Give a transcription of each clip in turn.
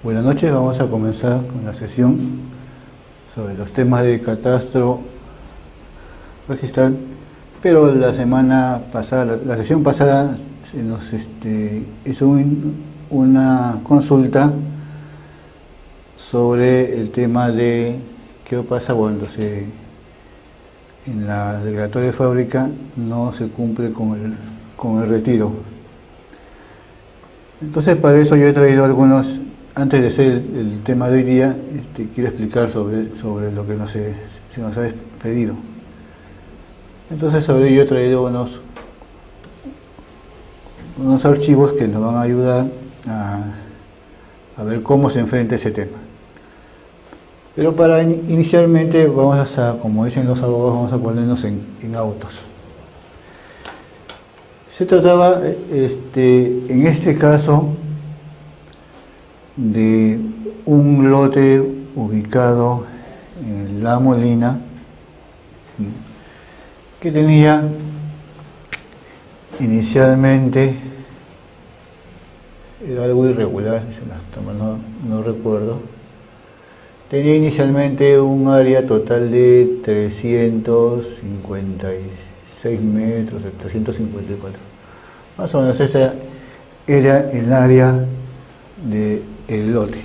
Buenas noches, vamos a comenzar con la sesión sobre los temas de catastro registral, pero la semana pasada, la sesión pasada se nos hizo una consulta sobre el tema de qué pasa cuando en la declaratoria de fábrica no se cumple con el retiro. Entonces, para eso yo he traído algunos. Antes de hacer el tema de hoy día, quiero explicar sobre lo que se nos ha pedido. Entonces, sobre ello he traído unos archivos que nos van a ayudar a ver cómo se enfrenta ese tema. Pero inicialmente vamos a, como dicen los abogados, vamos a ponernos en autos. Se trataba, en este caso, de un lote ubicado en La Molina que tenía inicialmente, era algo irregular, no recuerdo, tenía inicialmente un área total de 356 metros, 354, más o menos esa era el área del lote.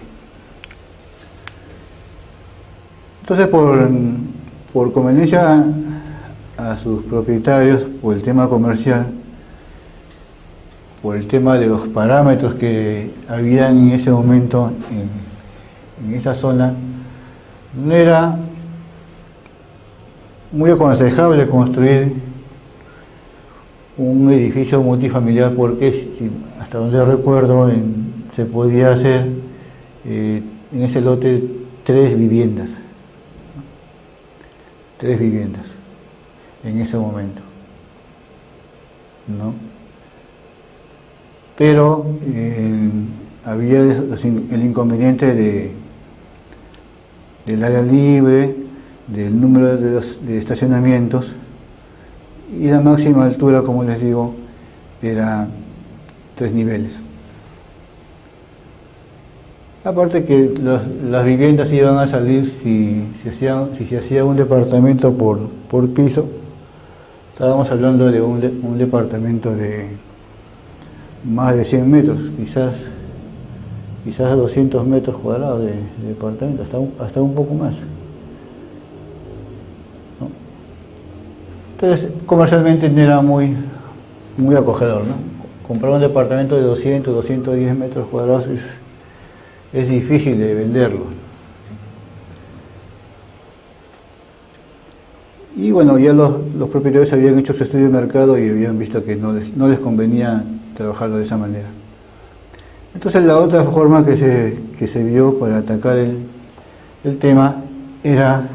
Entonces, por conveniencia a sus propietarios, por el tema comercial, por el tema de los parámetros que habían en ese momento en esa zona, no era muy aconsejable construir un edificio multifamiliar, porque hasta donde recuerdo se podía hacer en ese lote tres viviendas en ese momento, ¿no? Pero había el inconveniente del área libre, del número de estacionamientos, y la máxima altura, como les digo, era 3 niveles. Aparte que las viviendas iban a salir, si se hacía un departamento por piso, estábamos hablando de un departamento de más de 100 metros, quizás 200 metros cuadrados de departamento, hasta un poco más, ¿no? Entonces, comercialmente no era muy acogedor, ¿no? Comprar un departamento de 210 metros cuadrados es difícil de venderlo. Y bueno, ya los propietarios habían hecho su estudio de mercado y habían visto que no les convenía trabajarlo de esa manera. Entonces, la otra forma que se vio para atacar el tema era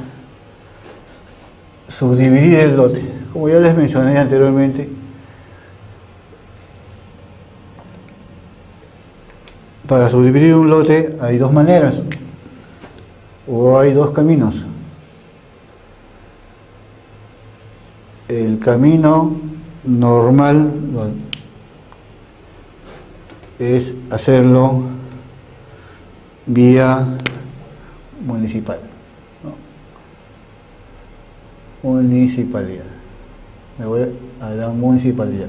subdividir el lote. Como ya les mencioné anteriormente, para subdividir un lote hay dos maneras, o hay dos caminos. El camino normal es hacerlo vía municipal, ¿no? Municipalidad. Me voy a la municipalidad.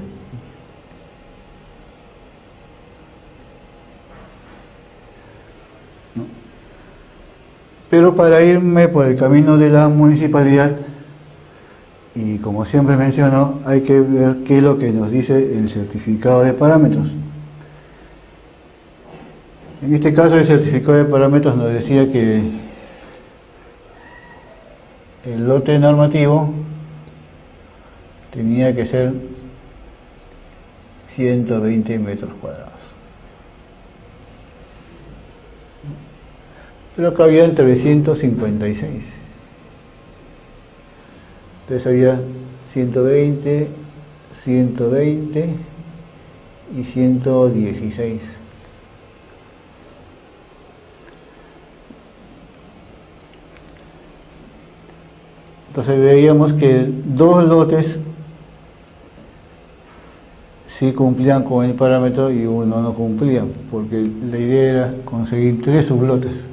Pero para irme por el camino de la municipalidad, y como siempre menciono, hay que ver qué es lo que nos dice el certificado de parámetros. En este caso, el certificado de parámetros nos decía que el lote normativo tenía que ser 120 metros cuadrados. Pero acá había 356. Entonces había 120, 120 y 116. Entonces veíamos que dos lotes sí cumplían con el parámetro y uno no cumplía, porque la idea era conseguir 3 sublotes.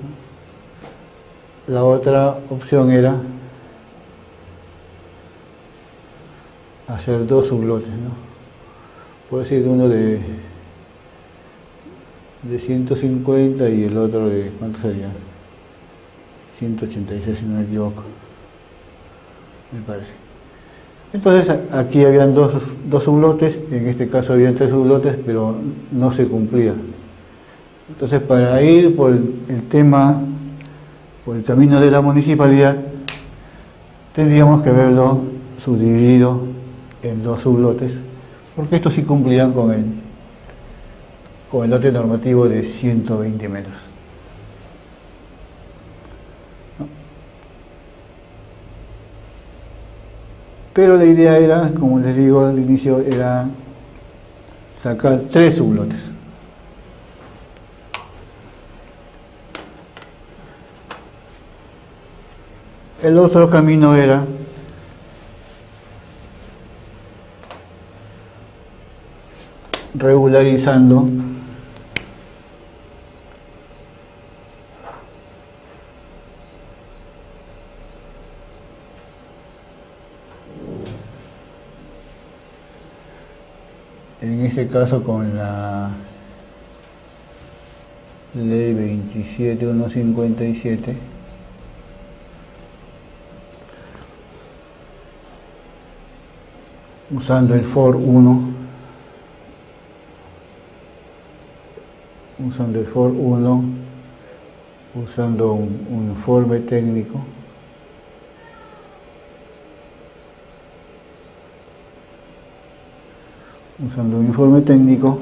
La otra opción era hacer 2 sublotes, ¿no? Puede ser uno de 150 y el otro de, ¿cuánto sería? 186, si no me equivoco, me parece. Entonces aquí habían dos sublotes, en este caso habían 3 sublotes, pero no se cumplía. Entonces, para ir por el tema, por el camino de la municipalidad, tendríamos que haberlo subdividido en 2 sublotes, porque estos sí cumplían con el lote normativo de 120 metros. Pero la idea era, como les digo al inicio, era sacar 3 sublotes. El otro camino era regularizando en este caso con la ley 27.157, usando el FOR 1, usando un informe técnico,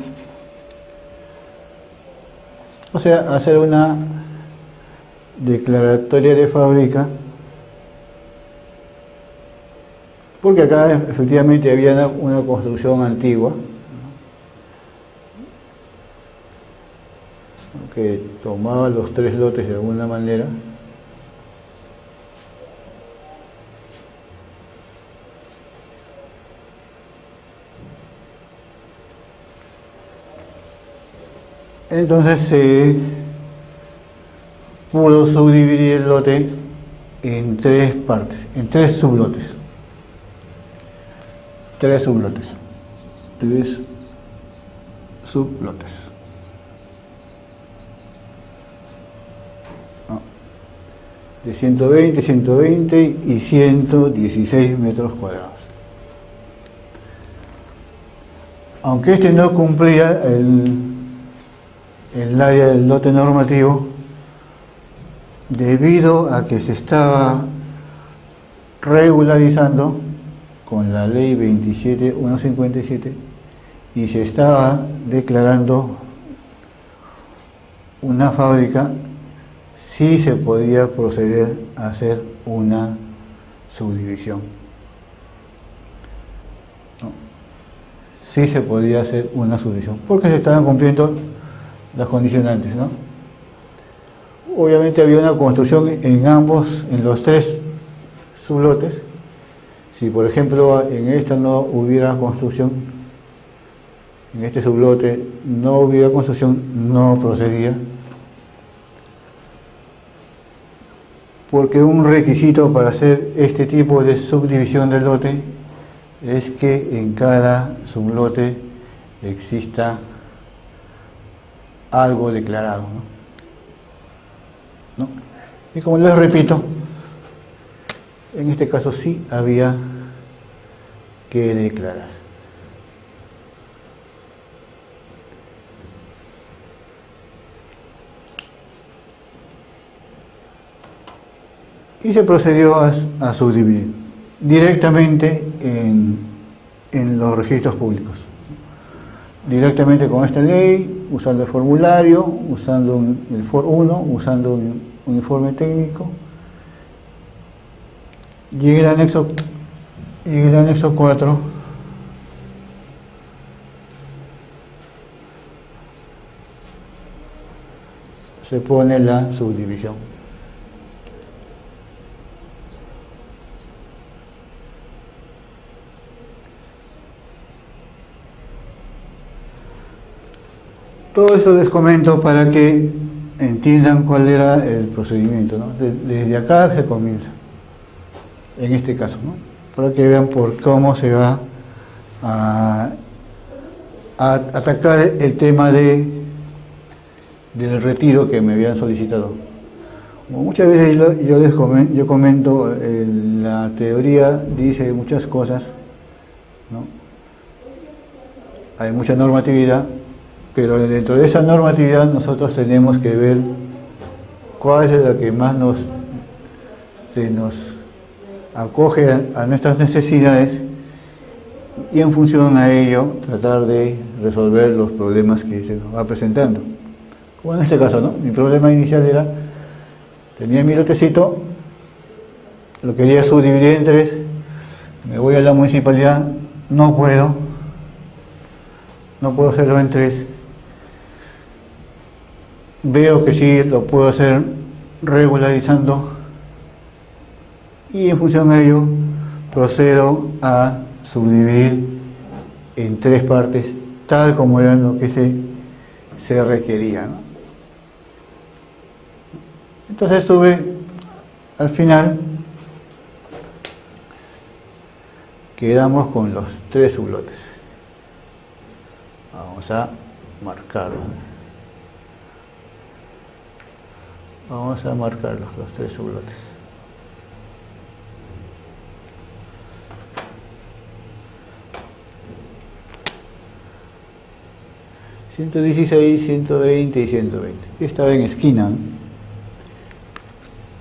o sea, hacer una declaratoria de fábrica, porque acá efectivamente había una construcción antigua, ¿no?, que tomaba los 3 lotes de alguna manera. Entonces se pudo subdividir el lote en 3 partes, en 3 sublotes. 3 sublotes. No. De 120, 120 y 116 metros cuadrados. Aunque este no cumplía el área del lote normativo, debido a que se estaba regularizando con la ley 27.157 y se estaba declarando una fábrica, sí se podía proceder a hacer una subdivisión. ¿No? Sí se podía hacer una subdivisión, porque se estaban cumpliendo las condicionantes, ¿no? Obviamente había una construcción en los 3 sublotes. Si por ejemplo en esta no hubiera construcción, en este sublote no hubiera construcción, no procedía, porque un requisito para hacer este tipo de subdivisión del lote es que en cada sublote exista algo declarado, ¿no? Y como les repito, en este caso sí había que declarar. Y se procedió a subdividir directamente en los registros públicos. Directamente con esta ley, usando el formulario, usando el FOR 1, usando un informe técnico, y en el anexo 4 se pone la subdivisión. Todo eso les comento para que entiendan cuál era el procedimiento, ¿no? Desde acá se comienza, en este caso, ¿no? Para que vean por cómo se va a atacar el tema del retiro que me habían solicitado. Como muchas veces yo comento, la teoría dice muchas cosas, ¿no? Hay mucha normatividad, pero dentro de esa normatividad nosotros tenemos que ver cuál es la que más se nos acoge a nuestras necesidades, y en función a ello tratar de resolver los problemas que se nos va presentando. Como en este caso, ¿no? Mi problema inicial era, tenía mi lotecito, lo quería subdividir en 3, me voy a la municipalidad, no puedo hacerlo en 3. Veo que sí lo puedo hacer regularizando, y en función a ello procedo a subdividir en 3 partes, tal como era lo que se requería, ¿no? Entonces al final quedamos con los 3 sublotes. Vamos a marcarlo. Vamos a marcar los 3 sublotes. ...116, 120 y 120. Estaba en esquina, ¿no?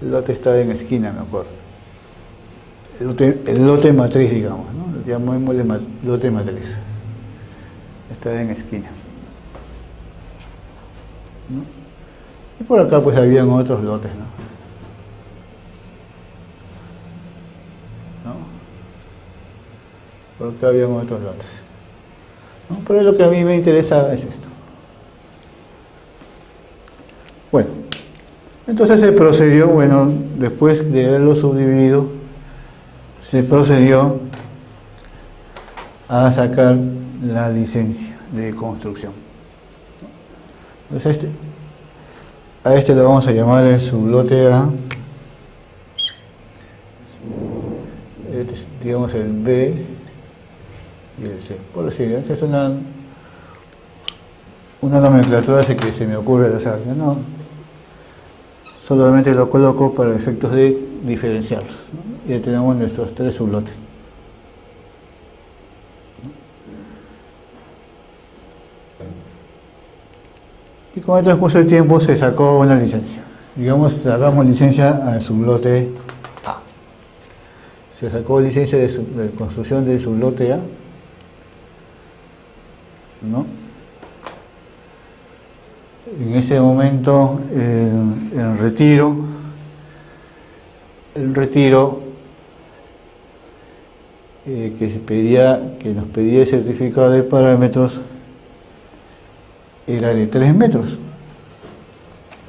El lote estaba en esquina, me acuerdo. El lote matriz, digamos, ¿no? Llamémosle lote matriz. Estaba en esquina, ¿no? Y por acá pues habían otros lotes, ¿no? Por acá habían otros lotes, ¿no? Pero lo que a mí me interesaba es esto. Bueno, entonces se procedió, bueno, después de haberlo subdividido, se procedió a sacar la licencia de construcción. Entonces a este lo vamos a llamar el sublote A, este es, digamos, el B y el C. Por decir, esa es una nomenclatura que se me ocurre al azar, ¿no? Solamente lo coloco para efectos de diferenciarlos, ¿no? Y ya tenemos nuestros 3 sublotes. Y con el transcurso del tiempo se sacó una licencia. Digamos, sacamos licencia al sublote A. Se sacó licencia de construcción del sublote A, ¿no? En ese momento el retiro que nos pedía el certificado de parámetros era de 3 metros.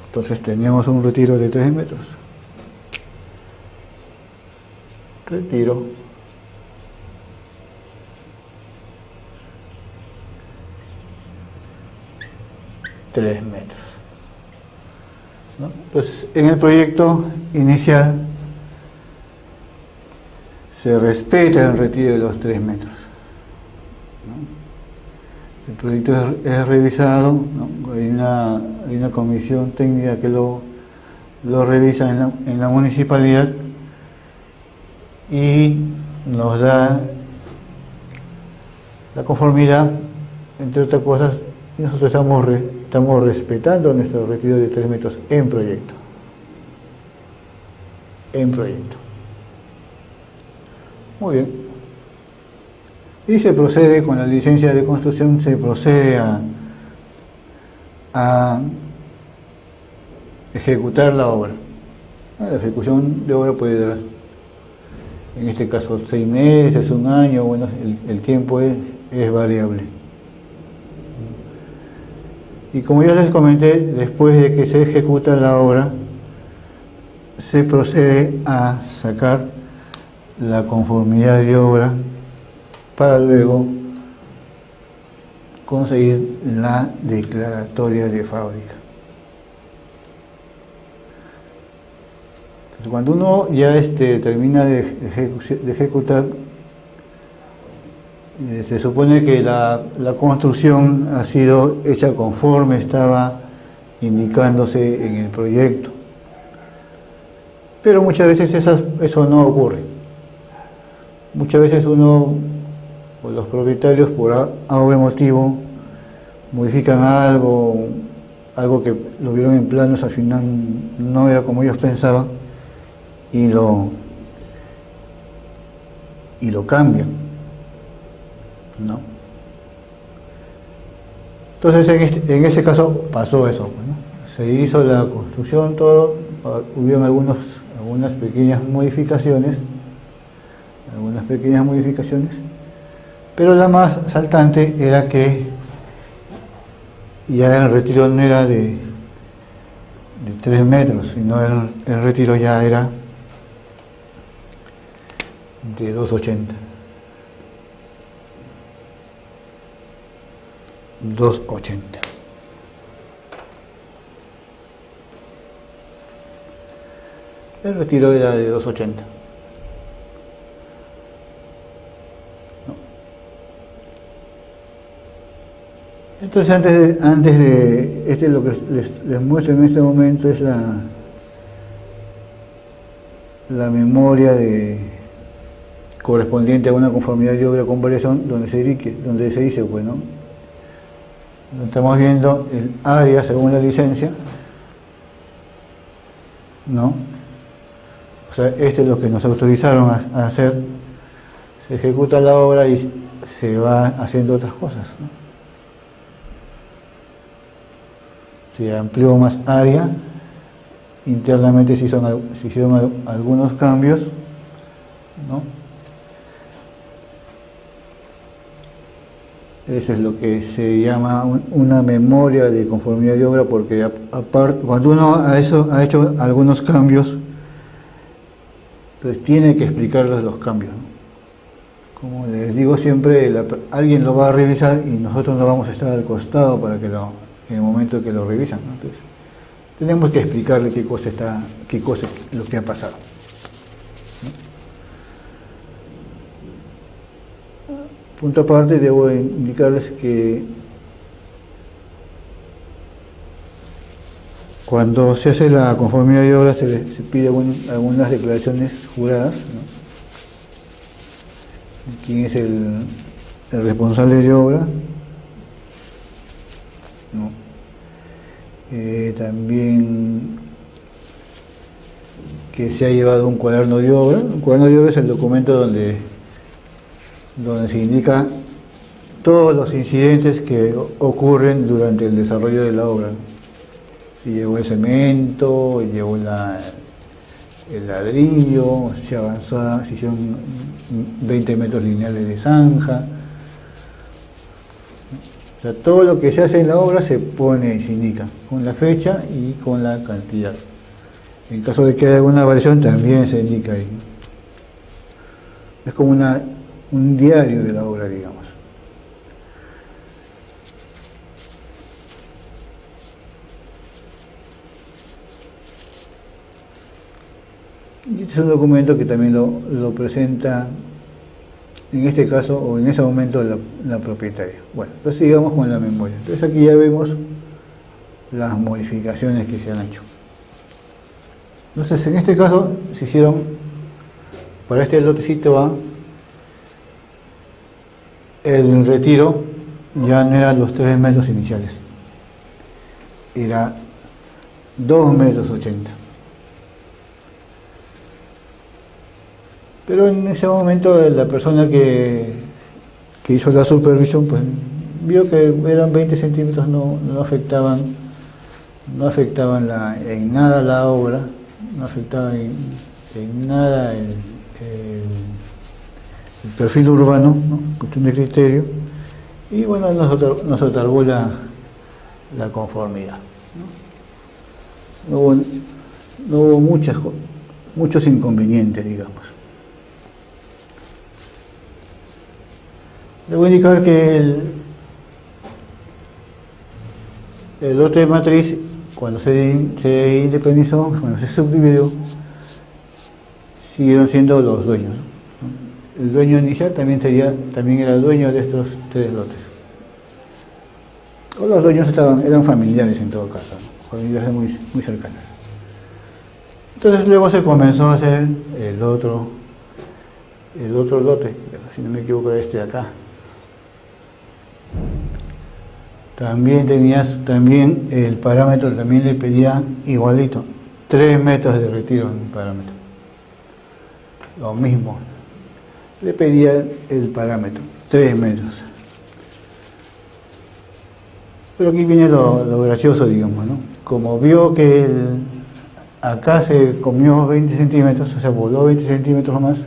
Entonces teníamos un retiro de 3 metros. Retiro. ...3 metros, ¿no? Pues en el proyecto inicial se respeta el retiro de los 3 metros, ¿no? El proyecto es revisado, ¿no? Hay una comisión técnica que lo revisa en la municipalidad y nos da la conformidad, entre otras cosas, y nosotros estamos respetando nuestro retiro de 3 metros en proyecto. Muy bien. Y se procede con la licencia de construcción, se procede a ejecutar la obra. La ejecución de obra puede dar, en este caso, 6 meses, 1 año, bueno, el tiempo es variable. Y como ya les comenté, después de que se ejecuta la obra, se procede a sacar la conformidad de obra para luego conseguir la declaratoria de fábrica. Entonces, cuando uno ya termina de ejecutar, se supone que la construcción ha sido hecha conforme estaba indicándose en el proyecto. Pero muchas veces eso no ocurre. Muchas veces uno o los propietarios por algún motivo modifican algo que lo vieron en planos, al final no era como ellos pensaban y lo cambian, ¿no? Entonces en este caso pasó eso, ¿no? Se hizo la construcción, todo, hubieron algunas pequeñas modificaciones, pero la más saltante era que ya el retiro no era de 3 metros, sino el retiro ya era de 2,80. 2,80. El retiro era de 2,80. Entonces antes de lo que les muestro en este momento es la memoria correspondiente a una conformidad de obra con variación donde se dice, bueno, estamos viendo el área según la licencia, ¿no? O sea, esto es lo que nos autorizaron a hacer, se ejecuta la obra y se va haciendo otras cosas, ¿no? Se amplió más área, internamente se hicieron algunos cambios, ¿no? Eso es lo que se llama una memoria de conformidad de obra, porque aparte, cuando uno ha hecho algunos cambios, entonces tiene que explicarles los cambios, ¿no? Como les digo siempre, alguien lo va a revisar y nosotros no vamos a estar al costado para que en el momento que lo revisan, ¿no? Entonces, tenemos que explicarle qué cosa es lo que ha pasado, ¿no? Punto aparte, debo indicarles que cuando se hace la conformidad de obra se pide algunas declaraciones juradas, ¿no? ¿Quién es el responsable de obra? ¿No? También que se ha llevado un cuaderno de obra. Un cuaderno de obra es el documento donde se indica todos los incidentes que ocurren durante el desarrollo de la obra. Si llegó el cemento, llegó el ladrillo, se avanzó, se hicieron 20 metros lineales de zanja. O sea, todo lo que se hace en la obra se pone y se indica con la fecha y con la cantidad. En caso de que haya alguna variación también se indica ahí. Es como un diario de la obra, digamos. Y este es un documento que también lo presenta, en este caso, o en ese momento, la propietaria. Bueno, entonces sigamos con la memoria. Entonces aquí ya vemos las modificaciones que se han hecho. Entonces, en este caso, se hicieron, para este lotecito A, el retiro ya no eran los 3 metros iniciales, era 2,80 metros. Pero en ese momento la persona que hizo la supervisión, pues vio que eran 20 centímetros, no afectaban en nada la obra, no afectaban en nada el perfil urbano, ¿no? Cuestión de criterio, y bueno, nos otorgó la conformidad, ¿no? No hubo muchos inconvenientes, digamos. Debo indicar que el lote matriz, cuando se independizó, cuando se subdividió, siguieron siendo los dueños, ¿no? El dueño inicial también era dueño de estos 3 lotes. O los dueños eran familiares en todo caso, ¿no? Familiares muy cercanas. Entonces luego se comenzó a hacer el otro lote, si no me equivoco, este de acá. También el parámetro también le pedía igualito, 3 metros de retiro en el parámetro. Lo mismo, le pedía el parámetro, 3 metros. Pero aquí viene lo gracioso, digamos, ¿no? Como vio que acá se comió 20 centímetros, o sea, voló 20 centímetros más,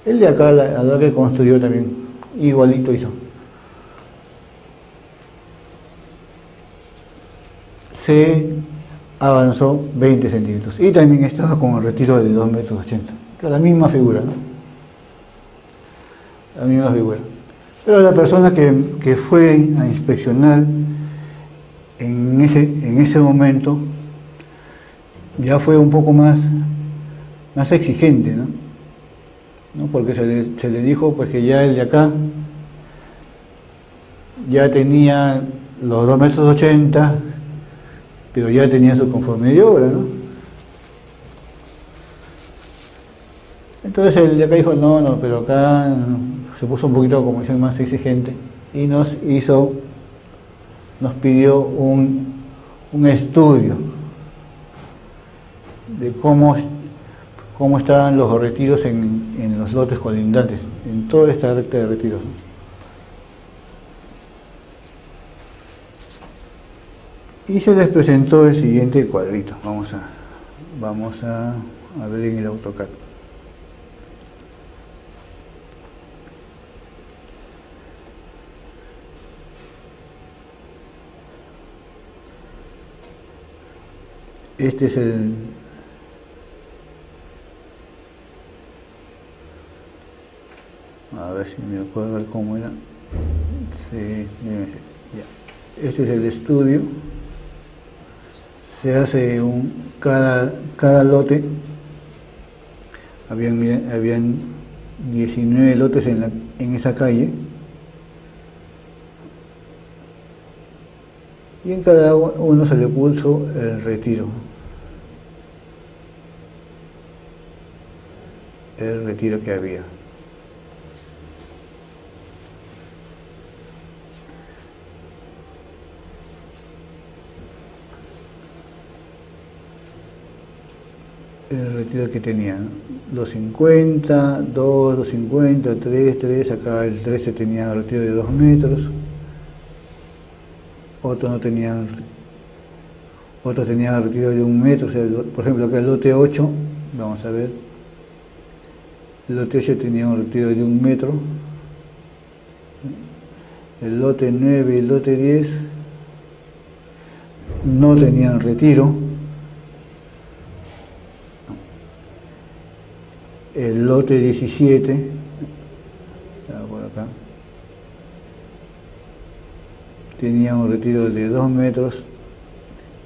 el de acá, a la hora que construyó también, igualito hizo. Se avanzó 20 centímetros y también estaba con el retiro de 2,80 metros. La misma figura, ¿no? La misma figura. Pero la persona que fue a inspeccionar en ese momento ya fue un poco más exigente, ¿no? Porque se le dijo pues que ya el de acá ya tenía los 2,80 metros, pero ya tenía su conforme de obra, ¿no? Entonces el de acá dijo, no, pero acá se puso un poquito, como dicen, más exigente y nos pidió un estudio de cómo estaban los retiros en los lotes colindantes, en toda esta recta de retiros, ¿no? Y se les presentó el siguiente cuadrito. Vamos a ver en el AutoCAD. Este es a ver si me acuerdo ver cómo era. Sí, ya. Este es el estudio. Se hace cada lote. Habían 19 lotes en esa calle. Y en cada uno se le puso el retiro. El retiro que había. El retiro que tenía, ¿no? 250, 2, 250, 3, acá el 13 tenía retiro de 2 metros, otros tenían retiro de 1 metro, o sea, por ejemplo acá el lote 8, vamos a ver, el lote 8 tenía un retiro de 1 metro, el lote 9 y el lote 10 no tenían retiro. El lote 17, por acá, tenía un retiro de 2 metros,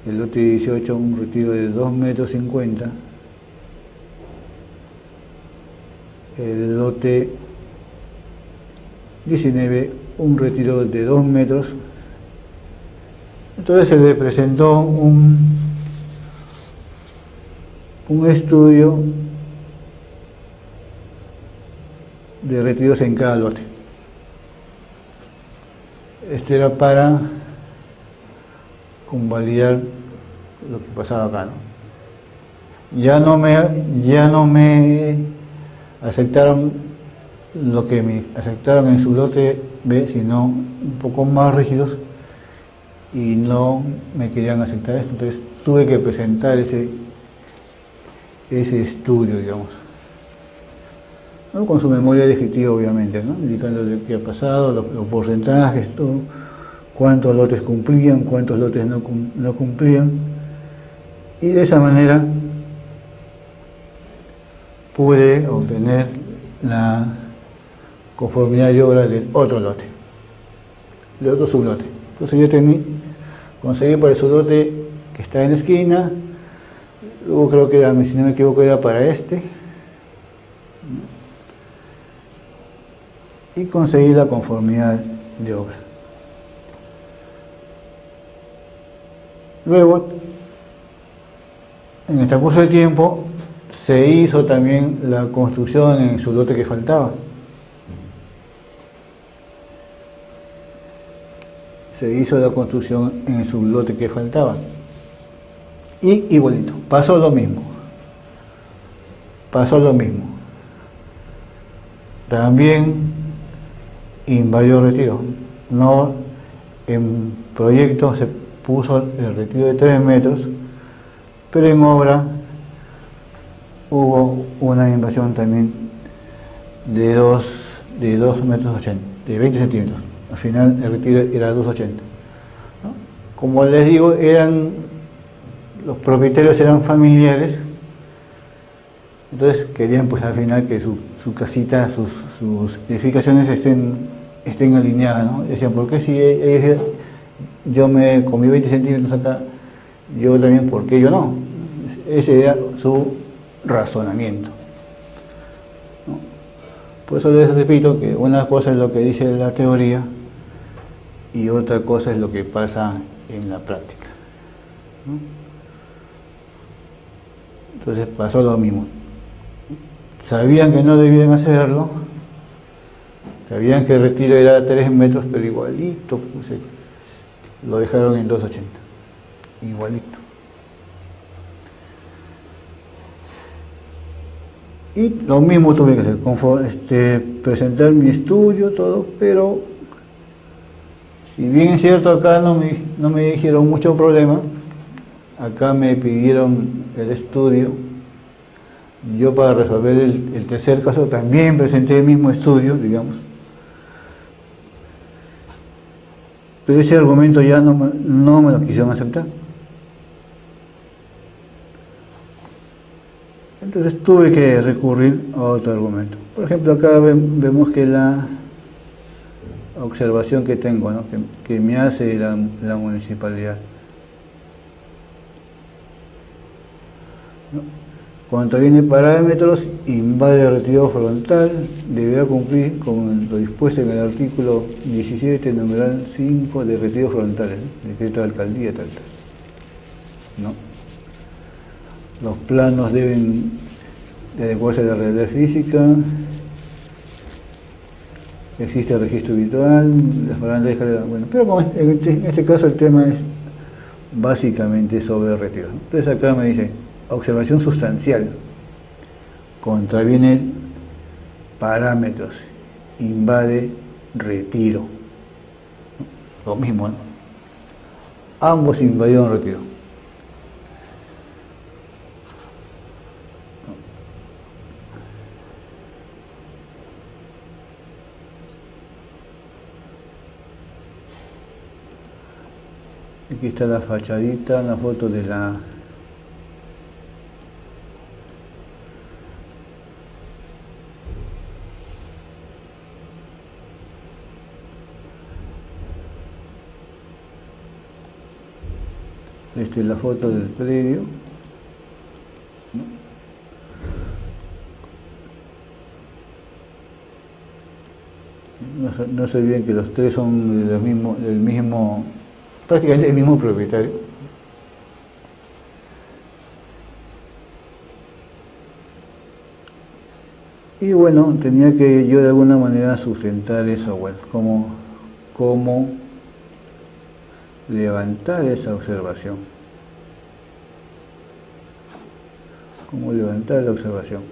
el lote 18 un retiro de 2,50 metros, el lote 19 un retiro de 2 metros. Entonces se le presentó un estudio de retiros en cada lote. Esto era para convalidar lo que pasaba acá, ¿no? Ya no me aceptaron lo que me aceptaron en su lote B, sino un poco más rígidos, y no me querían aceptar esto. Entonces tuve que presentar ese estudio, digamos, ¿no? Con su memoria descriptiva, obviamente, ¿no? Indicando lo que ha pasado, los porcentajes, todo, cuántos lotes cumplían, cuántos lotes no cumplían, y de esa manera pude obtener la conformidad de obra del otro lote, del otro sublote. Entonces yo conseguí para el lote que está en la esquina, luego creo que era, si no me equivoco, era para este, y conseguí la conformidad de obra. Luego, en el transcurso del tiempo, se hizo también la construcción en su lote que faltaba. Se hizo la construcción en el sublote que faltaba. Y igualito, pasó lo mismo. Pasó lo mismo. También invadió retiro. No, en proyecto se puso el retiro de 3 metros, pero en obra hubo una invasión también de 2 metros 80, de 20 centímetros. Al final el retiro era 2,80. ¿No? Como les digo, los propietarios eran familiares, entonces querían pues al final que su casita, sus edificaciones estén alineadas, ¿no? Decían, ¿por qué si yo me comí 20 centímetros acá, yo también, por qué yo no? Ese era su razonamiento, ¿no? Por eso les repito que una cosa es lo que dice la teoría y otra cosa es lo que pasa en la práctica, ¿no? Entonces pasó lo mismo. Sabían que no debían hacerlo, sabían que el retiro era 3 metros, pero igualito lo dejaron en 2,80, igualito. Y lo mismo tuve que hacer, presentar mi estudio, todo, pero si bien es cierto acá no me dijeron mucho problema, acá me pidieron el estudio, yo para resolver el tercer caso también presenté el mismo estudio, digamos, pero ese argumento ya no me lo quisieron aceptar. Entonces tuve que recurrir a otro argumento. Por ejemplo, acá vemos que la observación que tengo, ¿no? que me hace la municipalidad. ¿No? Contraviene parámetros, invade el retiro frontal, deberá cumplir con lo dispuesto en el artículo 17, numeral 5 de retiros frontales, ¿no? Decreto de alcaldía, tal. ¿No? Los planos deben adecuarse a la realidad física, existe el registro habitual, las barandas de escalera, bueno, pero como en este caso el tema es básicamente sobre el retiro. Entonces acá me dice, observación sustancial, contraviene parámetros, invade retiro. Lo mismo, ¿no? Ambos invadieron retiro. Aquí está la fachadita, una foto de la esta es la foto del predio, ¿no? No sé bien que los tres son del mismo, prácticamente el mismo propietario. Y bueno, tenía que yo de alguna manera sustentar eso, bueno, cómo levantar esa observación. Cómo levantar la observación.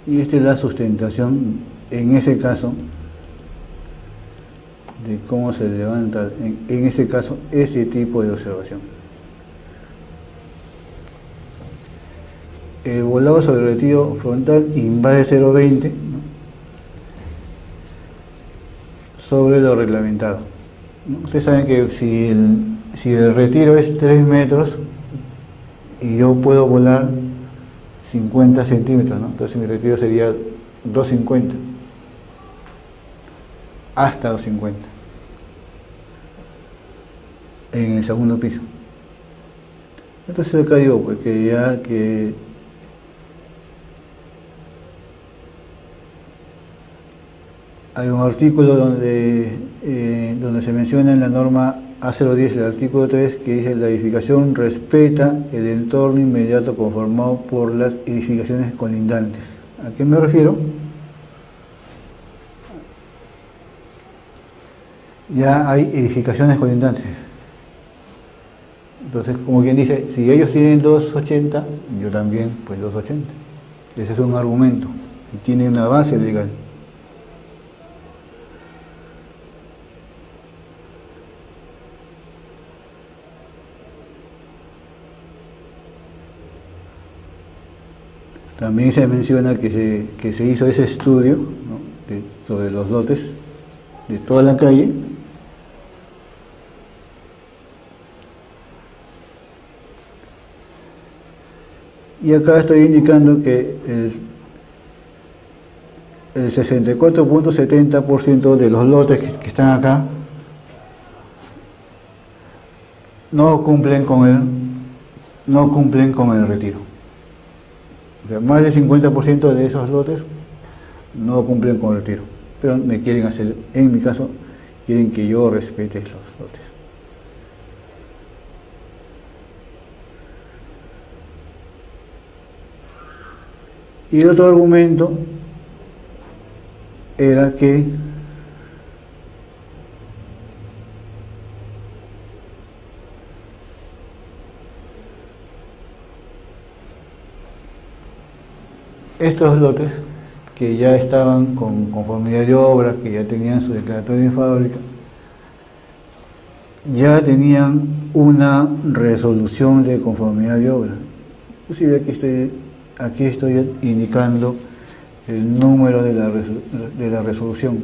Y esta es la sustentación, en ese caso, de cómo se levanta, en este caso, ese tipo de observación. El volado sobre el retiro frontal invade 0,20, ¿no? Sobre lo reglamentado, ¿no? Ustedes saben que si el retiro es 3 metros, y yo puedo volar 50 centímetros, ¿no? Entonces mi retiro sería 250, hasta 250 en el segundo piso. Entonces acá digo, pues que ya que hay un artículo donde se menciona en la norma A010, el artículo 3, que dice: la edificación respeta el entorno inmediato conformado por las edificaciones colindantes. ¿A qué me refiero? Ya hay edificaciones colindantes. Entonces, como quien dice, si ellos tienen 280, yo también, pues 280. Ese es un argumento y tiene una base legal. También se menciona que se hizo ese estudio, ¿no?, sobre los lotes de toda la calle, y acá estoy indicando que el 64.70% de los lotes que están acá no cumplen con el retiro. O sea, más del 50% de esos lotes no cumplen con el retiro, pero me quieren hacer, en mi caso, quieren que yo respete los lotes. Y el otro argumento era que estos lotes que ya estaban con conformidad de obra, que ya tenían su declaratoria de fábrica, ya tenían una resolución de conformidad de obra. Inclusive aquí estoy indicando el número de la resolución.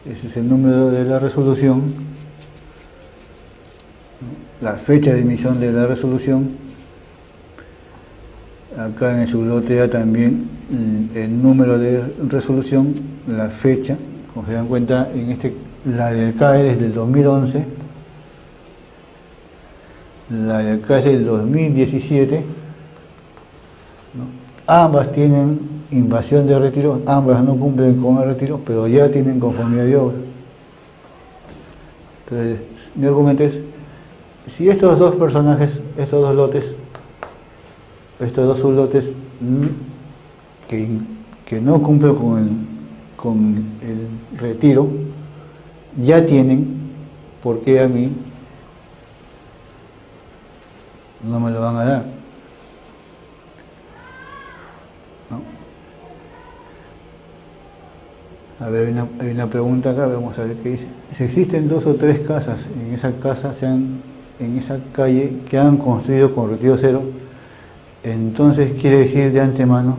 Ese es el número de la resolución, la fecha de emisión de la resolución. Acá en el sublote A también el número de resolución, la fecha. Como se dan cuenta, la de acá es del 2011, la de acá es del 2017, ¿no? Ambas tienen invasión de retiro, ambas no cumplen con el retiro, pero ya tienen conformidad de obra. Entonces, mi argumento es: si estos dos personajes, estos dos lotes, estos dos sublotes que no cumplen con el retiro, ya tienen, ¿por qué a mí no me lo van a dar? ¿No? A ver, hay una pregunta acá, vamos a ver qué dice. Si existen 2 o 3 casas en esa calle que han construido con retiro cero, entonces quiere decir de antemano,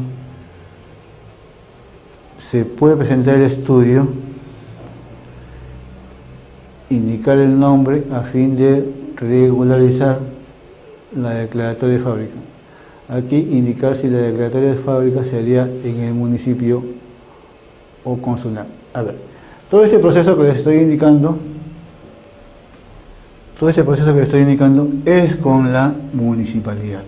se puede presentar el estudio, indicar el nombre a fin de regularizar la declaratoria de fábrica. Aquí indicar si la declaratoria de fábrica se haría en el municipio o consular. A ver, todo este proceso que les estoy indicando es con la municipalidad.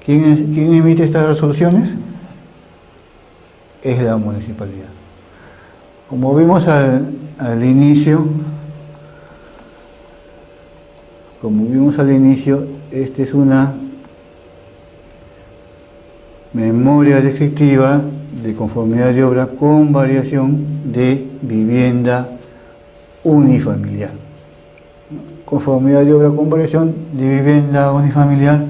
¿Quién emite estas resoluciones? Es la municipalidad. Como vimos al inicio, esta es una memoria descriptiva de conformidad de obra con variación de vivienda unifamiliar. Conformidad de obra con variación de vivienda unifamiliar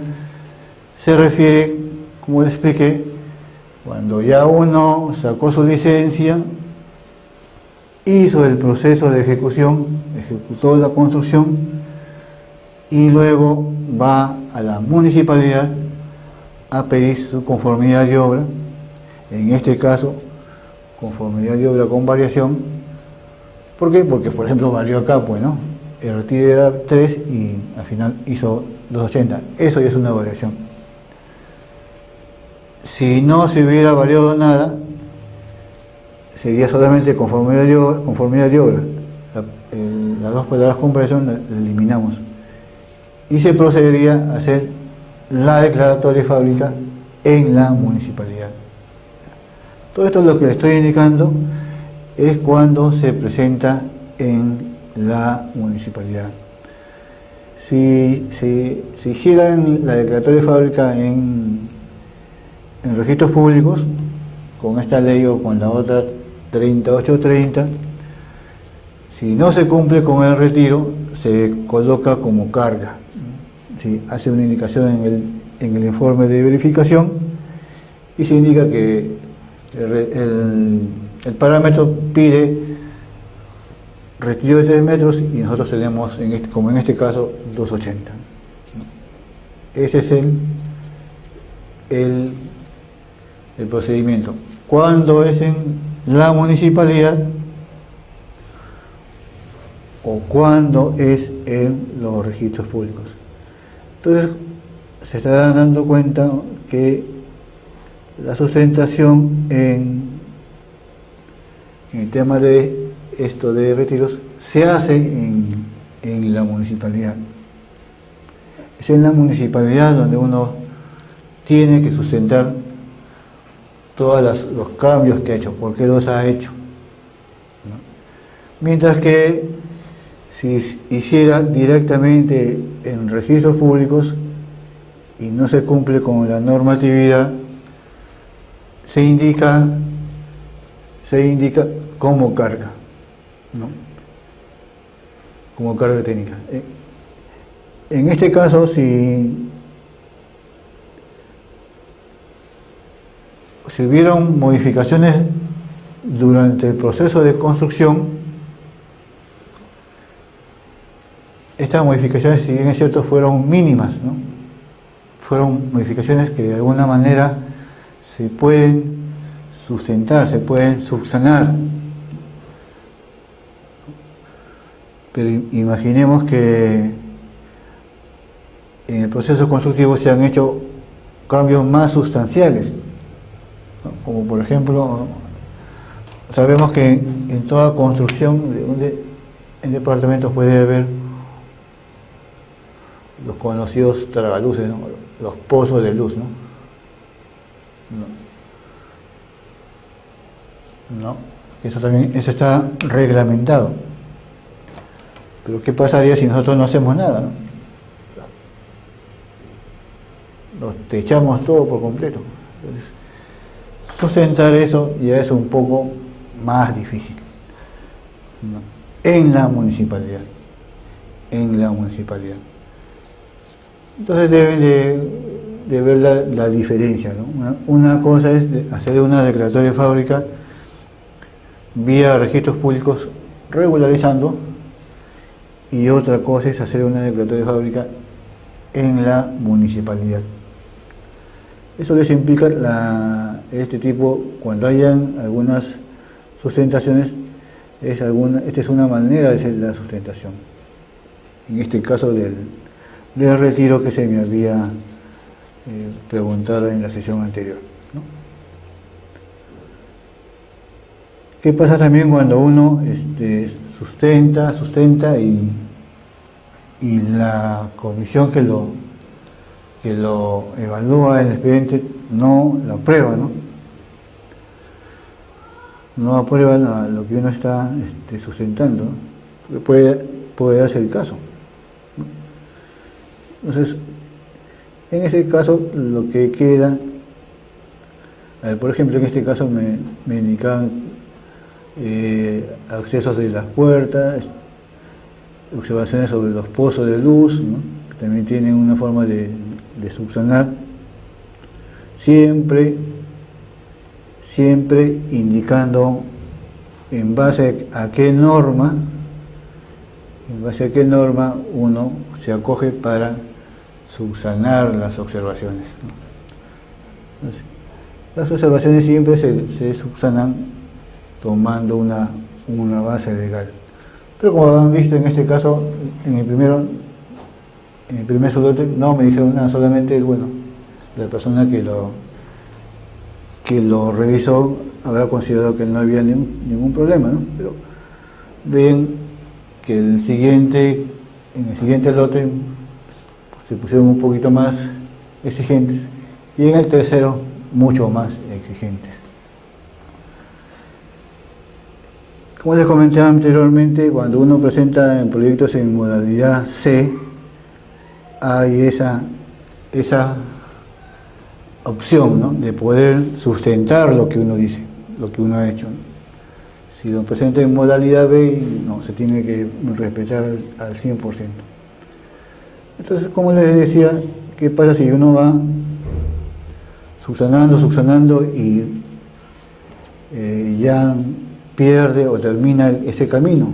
se refiere, como les expliqué, cuando ya uno sacó su licencia, hizo el proceso de ejecución, ejecutó la construcción y luego va a la municipalidad a pedir su conformidad de obra. En este caso, conformidad de obra con variación. ¿Por qué? Porque, por ejemplo, varió acá, pues, ¿no? el retiro era 3 y al final hizo 280. Eso ya es una variación. Si no se hubiera variado nada, sería solamente conformidad de obra. Las dos palabras comparación las eliminamos. Y se procedería a hacer la declaratoria de fábrica en la municipalidad. Todo esto lo que le estoy indicando es cuando se presenta en la municipalidad. Si hicieran la declaratoria de fábrica en registros públicos, con esta ley o con la otra 3830, si no se cumple con el retiro, se coloca como carga. ¿Sí? Hace una indicación en el informe de verificación y se indica que el parámetro pide retiro de 3 metros y nosotros tenemos, como en este caso, 280. Ese es el procedimiento. Cuando es en la municipalidad o cuando es en los registros públicos. Entonces, se estará dando cuenta que la sustentación en el tema de esto de retiros se hace en la municipalidad. Es en la municipalidad donde uno tiene que sustentar todos los cambios que ha hecho, por qué los ha hecho, ¿no? Mientras que si hiciera directamente en registros públicos y no se cumple con la normatividad, se indica como carga, ¿no? Como carga técnica. En este caso, si hubieron modificaciones durante el proceso de construcción, estas modificaciones, si bien es cierto, fueron mínimas, ¿no? Fueron modificaciones que de alguna manera se pueden sustentar, se pueden subsanar. Pero imaginemos que en el proceso constructivo se han hecho cambios más sustanciales, ¿no? Como por ejemplo, sabemos que en toda construcción en departamentos puede haber los conocidos tragaluces, ¿no? Los pozos de luz, ¿no? No, eso está reglamentado. Pero ¿qué pasaría si nosotros no hacemos nada, ¿no? Nos techamos todo por completo. Entonces, sustentar eso ya es un poco más difícil, ¿no? En la municipalidad. Entonces deben de ver la diferencia, ¿no? Una cosa es hacer una declaratoria de fábrica vía registros públicos regularizando, y otra cosa es hacer una declaratoria de fábrica en la municipalidad. Eso les implica este tipo, cuando hayan algunas sustentaciones, esta es una manera de hacer la sustentación. En este caso del retiro que se me había preguntado en la sesión anterior, ¿no? ¿Qué pasa también cuando uno sustenta y la comisión que lo evalúa el expediente no lo aprueba, ¿no? No aprueba lo que uno está sustentando, ¿no? Puede darse el caso, ¿no? Entonces, en ese caso, lo que queda, por ejemplo, en este caso me indicaban accesos de las puertas, observaciones sobre los pozos de luz, ¿no? Que también tienen una forma de subsanar, siempre indicando en base a qué norma uno se acoge para subsanar las observaciones, ¿no? Entonces, las observaciones siempre se subsanan tomando una base legal. Pero como han visto en este caso, en el primer sublote no me dijeron nada, solamente, bueno, la persona que lo revisó habrá considerado que no había ningún problema, ¿no? Pero ven que en el siguiente lote se pusieron un poquito más exigentes y en el tercero mucho más exigentes. Como les comenté anteriormente, cuando uno presenta en proyectos en modalidad C, hay esa opción, ¿no?, de poder sustentar lo que uno dice, lo que uno ha hecho. Si lo presenta en modalidad B, no, se tiene que respetar al 100%. Entonces, como les decía, ¿qué pasa si uno va subsanando y ya pierde o termina ese camino?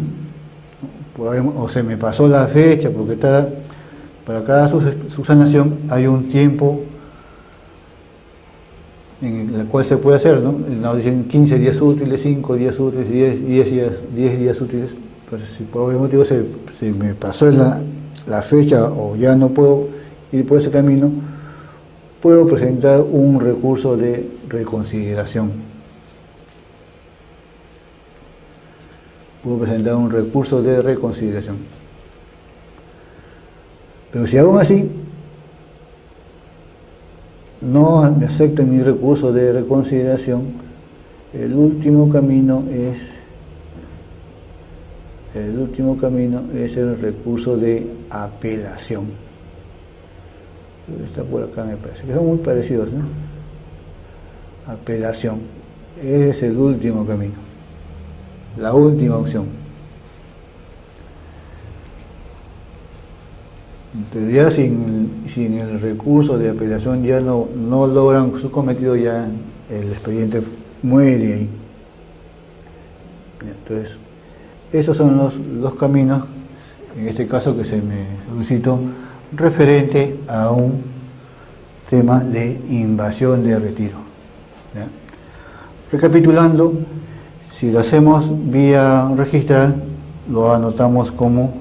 O se me pasó la fecha, porque para cada subsanación hay un tiempo en el cual se puede hacer, ¿no? Nos dicen 15 días útiles, 5 días útiles, 10 días útiles. Pero si por algún motivo se me pasó la fecha o ya no puedo ir por ese camino, puedo presentar un recurso de reconsideración. Pero si aún así no me aceptan mi recurso de reconsideración, el último camino es el recurso de apelación. Está por acá, me parece que son muy parecidos, ¿no? Apelación es el último camino, la última opción. Pero ya sin el recurso de apelación ya no logran su cometido, ya el expediente muere ahí. Entonces, esos son los caminos, en este caso que se me solicitó, referente a un tema de invasión de retiro. ¿Ya? Recapitulando, si lo hacemos vía registral, lo anotamos como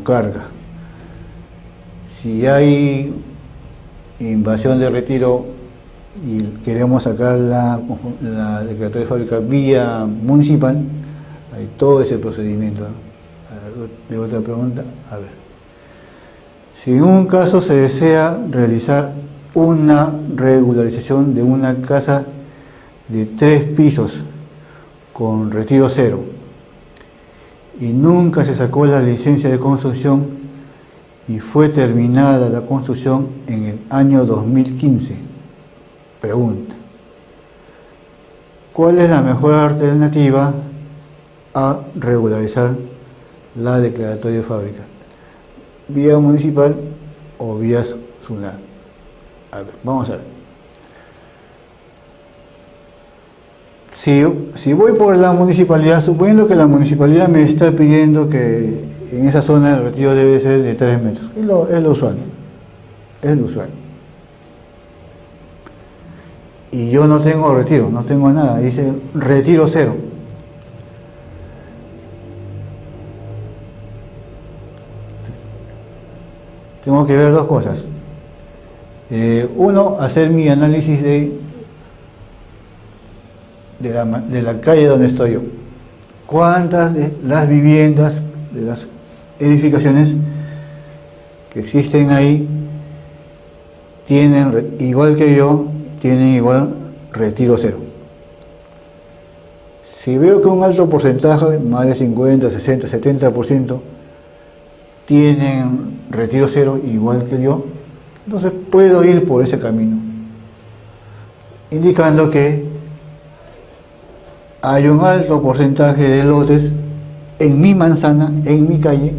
carga. Si hay invasión de retiro y queremos sacar la declaratoria de fábrica vía municipal, hay todo ese procedimiento, ¿no? ¿De otra pregunta? A ver. Si en un caso se desea realizar una regularización de una casa de 3 pisos con retiro cero y nunca se sacó la licencia de construcción y fue terminada la construcción en el año 2015. Pregunta: ¿cuál es la mejor alternativa a regularizar la declaratoria de fábrica? ¿Vía municipal o vía SUNAT? A ver, vamos a ver. Si voy por la municipalidad, suponiendo que la municipalidad me está pidiendo que en esa zona el retiro debe ser de 3 metros, es lo usual. Y yo no tengo retiro, no tengo nada, dice retiro cero. Entonces, tengo que ver dos cosas. Uno, hacer mi análisis de la calle donde estoy yo. ¿Cuántas de las viviendas, de las edificaciones que existen ahí tienen, igual que yo, tienen igual retiro cero? Si veo que un alto porcentaje, más de 50, 60, 70%, tienen retiro cero igual que yo, entonces puedo ir por ese camino, indicando que hay un alto porcentaje de lotes en mi manzana, en mi calle,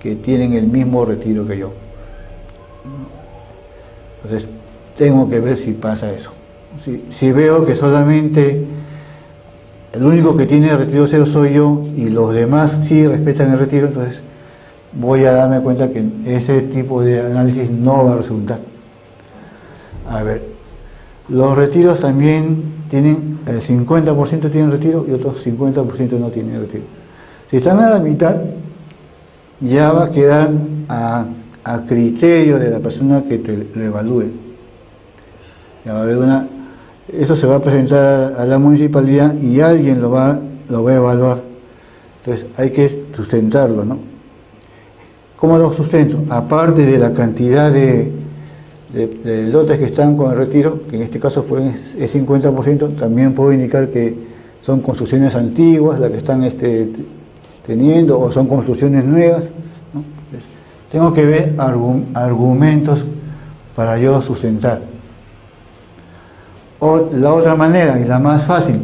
que tienen el mismo retiro que yo. Entonces, tengo que ver si pasa eso. Si veo que solamente el único que tiene retiro cero soy yo y los demás sí respetan el retiro, entonces voy a darme cuenta que ese tipo de análisis no va a resultar. A ver, los retiros también tienen, el 50% tienen retiro y otros 50% no tienen retiro. Si están a la mitad, ya va a quedar a criterio de la persona que lo evalúe. Ya va a haber eso se va a presentar a la municipalidad y alguien lo va a evaluar. Entonces hay que sustentarlo, ¿no? ¿Cómo lo sustento? Aparte de la cantidad de lotes que están con el retiro, que en este caso es 50%, también puedo indicar que son construcciones antiguas las que están teniendo, o son construcciones nuevas, ¿no? Entonces, tengo que ver argumentos para yo sustentar. O la otra manera, y la más fácil,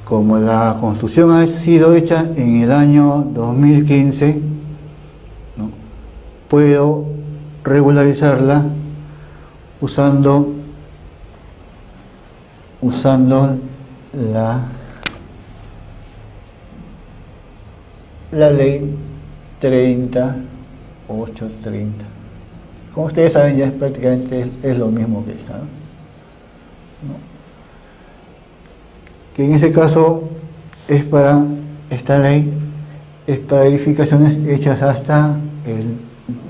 como la construcción ha sido hecha en el año 2015, ¿no? Puedo regularizarla usando la ley 3830. Como ustedes saben, ya prácticamente es lo mismo que esta, ¿no? Que en ese caso esta ley es para edificaciones hechas hasta el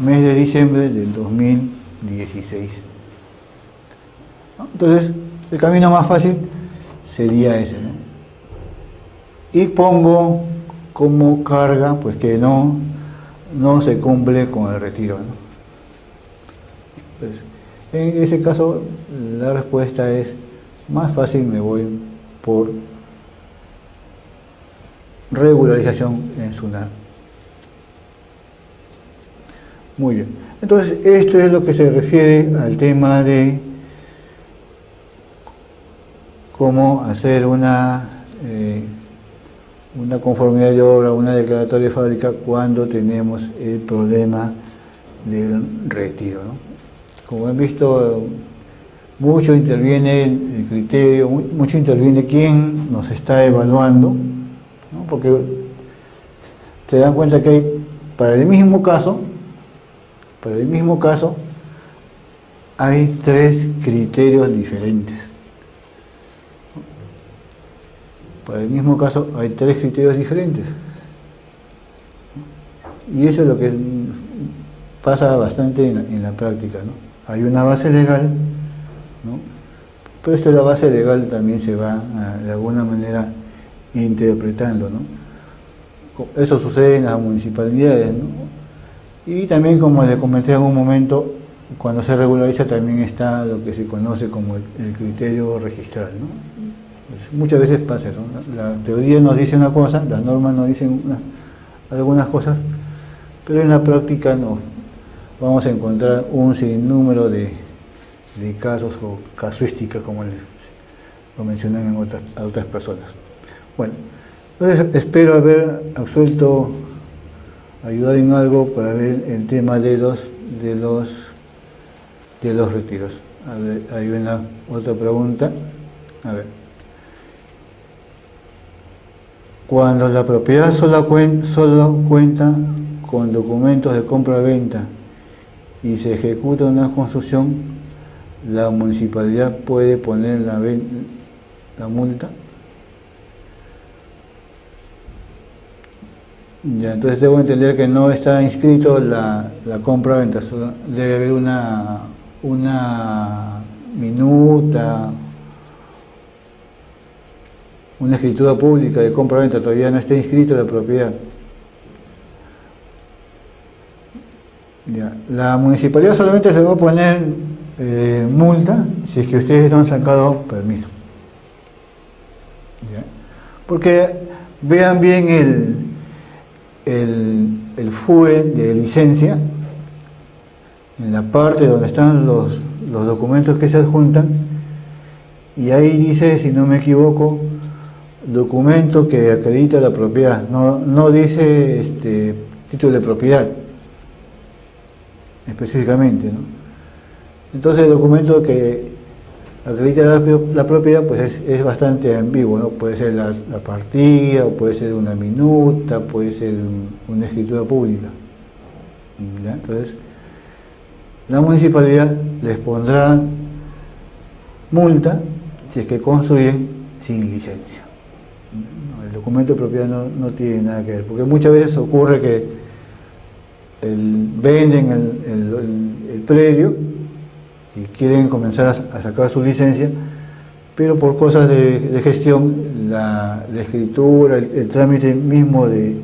mes de diciembre del 2016. Entonces, el camino más fácil sería ese, ¿no? Y pongo como carga, pues que no se cumple con el retiro, ¿no? Entonces, en ese caso, la respuesta es más fácil, me voy por regularización en SUNAT. Muy bien. Entonces, esto es lo que se refiere al tema de cómo hacer una conformidad de obra, una declaratoria de fábrica cuando tenemos el problema del retiro, ¿no? Como han visto, mucho interviene el criterio, mucho interviene quién nos está evaluando, ¿no? Porque se dan cuenta que hay, para el mismo caso, hay 3 criterios diferentes. Para el mismo caso hay 3 criterios diferentes. Y eso es lo que pasa bastante en la práctica, ¿no? Hay una base legal, ¿no? Pero esto de la base legal también se va de alguna manera interpretando, ¿no? Eso sucede en las municipalidades, ¿no? Y también, como les comenté en un momento, cuando se regulariza también está lo que se conoce como el criterio registral, ¿no? Pues muchas veces pasa eso, ¿no? La teoría nos dice una cosa, las normas nos dicen algunas cosas, pero en la práctica no. Vamos a encontrar un sinnúmero de casos o casuísticas, como lo mencionan en otras personas. Bueno, entonces espero haber ayudado en algo para ver el tema de los retiros. A ver, hay una otra pregunta. A ver. Cuando la propiedad solo cuenta con documentos de compra-venta y se ejecuta una construcción, ¿la municipalidad puede poner la multa? Ya, entonces debo entender que no está inscrito la compra-venta, debe haber una minuta, una escritura pública de compra-venta, todavía no está inscrito la propiedad. Ya. La municipalidad solamente se va a poner multa si es que ustedes no han sacado permiso. ¿Ya? Porque vean bien el FUE de licencia, en la parte donde están los documentos que se adjuntan, y ahí dice, si no me equivoco, documento que acredita la propiedad, no dice título de propiedad específicamente, ¿no? Entonces el documento que acredita la propiedad pues es bastante ambiguo, ¿no? Puede ser la partida, o puede ser una minuta, puede ser una escritura pública. ¿Ya? Entonces la municipalidad les pondrá multa si es que construyen sin licencia. No, el documento de propiedad no tiene nada que ver, porque muchas veces ocurre que venden el predio y quieren comenzar a sacar su licencia, pero por cosas de gestión, la escritura, el trámite mismo de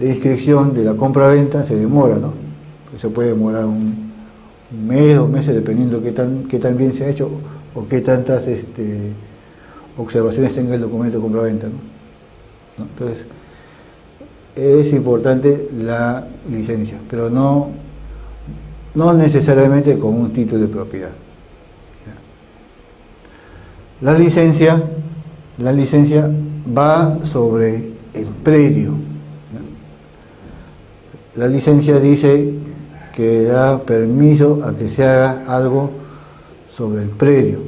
inscripción de la compra-venta se demora, ¿no? Se puede demorar un mes, 2 meses, dependiendo qué tan bien se ha hecho o qué tantas observaciones tenga el documento de compra-venta, ¿no? Entonces, es importante la licencia, pero no necesariamente con un título de propiedad. La licencia va sobre el predio. La licencia dice que da permiso a que se haga algo sobre el predio.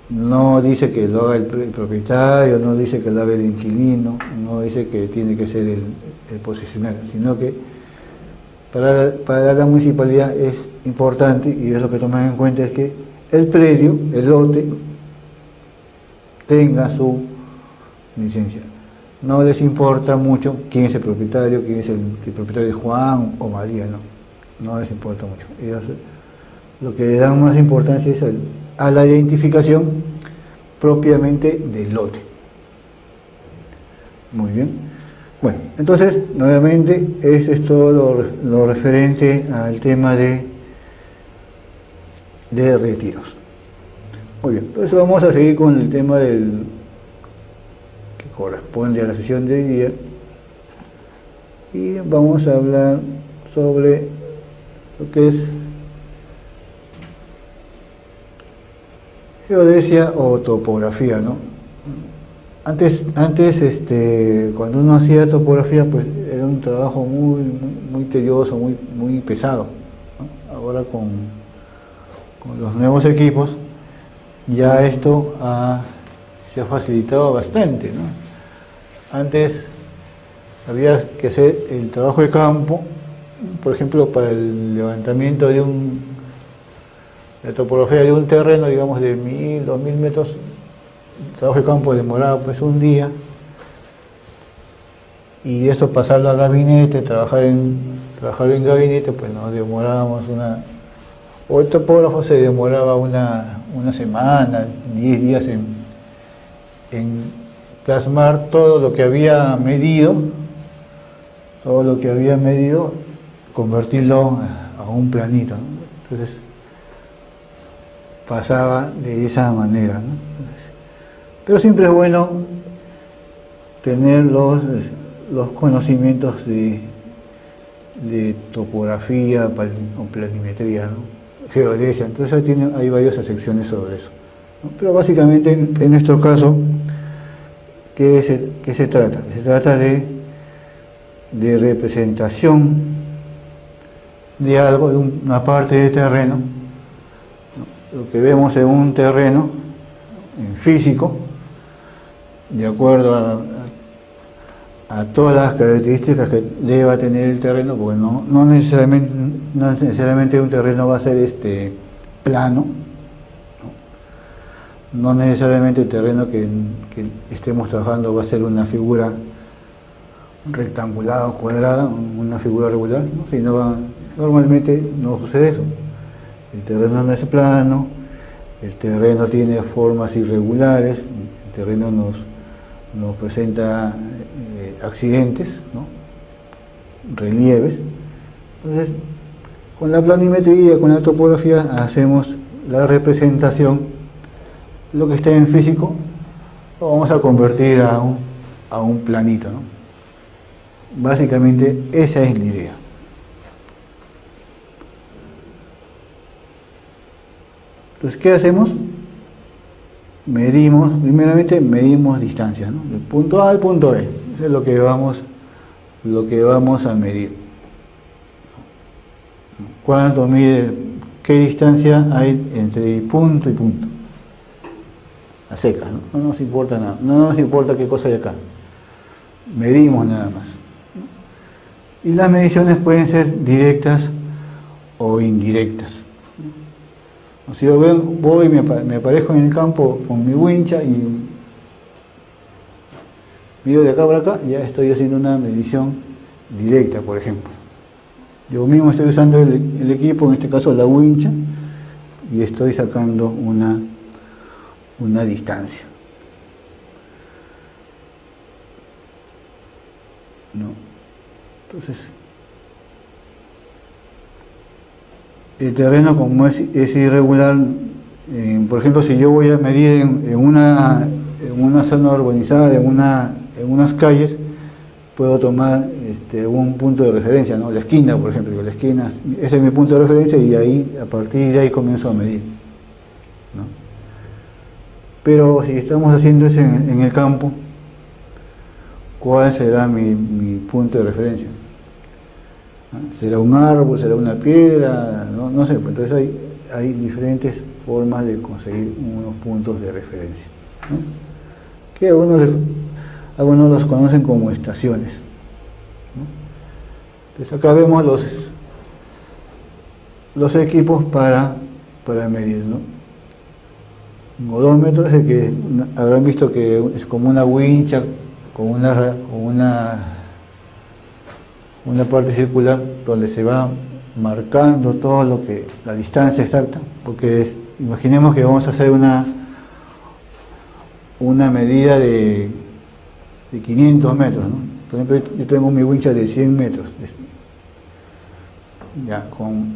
No dice que lo haga el propietario, no dice que lo haga el inquilino, no dice que tiene que ser el posesionario, sino que para la municipalidad es importante, y es lo que toman en cuenta, es que el predio, el lote, tenga su licencia. No les importa mucho quién es el propietario, quién es el propietario de Juan o María, no les importa mucho. Ellos lo que le dan más importancia es a la identificación propiamente del lote. Muy bien. Bueno, entonces, nuevamente, eso es todo lo referente al tema de retiros. Muy bien, entonces vamos a seguir con el tema que corresponde a la sesión de hoy día, y vamos a hablar sobre lo que es geodesia o topografía, ¿no? Antes cuando uno hacía topografía, pues era un trabajo muy tedioso, muy pesado, ¿no? Ahora con los nuevos equipos ya esto se ha facilitado bastante, ¿no? Antes había que hacer el trabajo de campo, por ejemplo, para el levantamiento de la topografía de un terreno, digamos, de 1000, 2000 metros. El trabajo de campo demoraba pues un día, y eso pasarlo al gabinete, trabajarlo en gabinete, pues nos demorábamos o el topógrafo se demoraba una semana, 10 días en plasmar todo lo que había medido, convertirlo a un planito, ¿no? Entonces pasaba de esa manera, ¿no? Pero siempre es bueno tener los conocimientos de topografía o planimetría, ¿no? Geodesia. Entonces hay varias secciones sobre eso, ¿no? Pero básicamente en nuestro caso, ¿qué se trata? Se trata de representación de algo, de una parte de terreno, ¿no? Lo que vemos en un terreno en físico, de acuerdo a todas las características que deba tener el terreno, porque no necesariamente un terreno va a ser plano, no necesariamente el terreno que estemos trabajando va a ser una figura rectangular o cuadrada, una figura regular, ¿no? Sino normalmente no sucede eso. El terreno no es plano, el terreno tiene formas irregulares, el terreno nos presenta accidentes, ¿no? Relieves. Entonces, con la planimetría, con la topografía, hacemos la representación. Lo que está en físico lo vamos a convertir a un planito, ¿no? Básicamente esa es la idea. Entonces, ¿qué hacemos? Primeramente medimos distancias, ¿no? Del punto A al punto B. Eso es lo que vamos a medir. ¿Cuánto mide? ¿Qué distancia hay entre punto y punto? A secas, ¿no? No nos importa nada, no nos importa qué cosa hay acá. Medimos nada más. Y las mediciones pueden ser directas o indirectas. Si yo voy y me aparezco en el campo con mi wincha y mido de acá para acá, ya estoy haciendo una medición directa, por ejemplo. Yo mismo estoy usando el equipo, en este caso la wincha, y estoy sacando una distancia. ¿No? Entonces, el terreno como es irregular, por ejemplo, si yo voy a medir en una zona urbanizada, en unas calles, puedo tomar un punto de referencia, ¿no? La esquina, por ejemplo, la esquina, ese es mi punto de referencia y ahí, a partir de ahí comienzo a medir, ¿no? Pero si estamos haciendo eso en el campo, ¿cuál será mi punto de referencia? ¿Será un árbol, será una piedra? No sé, entonces hay diferentes formas de conseguir unos puntos de referencia, ¿no? Que algunos los conocen como estaciones, ¿no? Entonces acá vemos los equipos para medir, ¿no? Un odómetro es el que habrán visto que es como una wincha con una parte circular donde se va marcando todo la distancia exacta, porque imaginemos que vamos a hacer una medida de 500 metros, ¿no? Por ejemplo, yo tengo mi wincha de 100 metros. Ya, con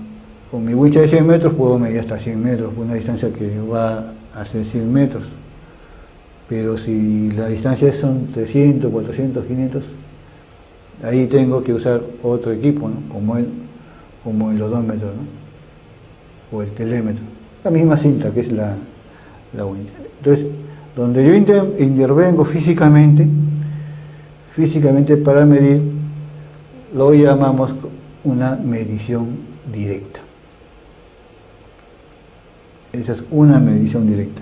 mi wincha de 100 metros puedo medir hasta 100 metros, una distancia que va a ser 100 metros. Pero si la distancia son 300, 400, 500, ahí tengo que usar otro equipo, ¿no? Como el odómetro, ¿no? O el telémetro. La misma cinta que es la wincha. Entonces, donde yo intervengo físicamente para medir, lo llamamos una medición directa. Esa es una medición directa,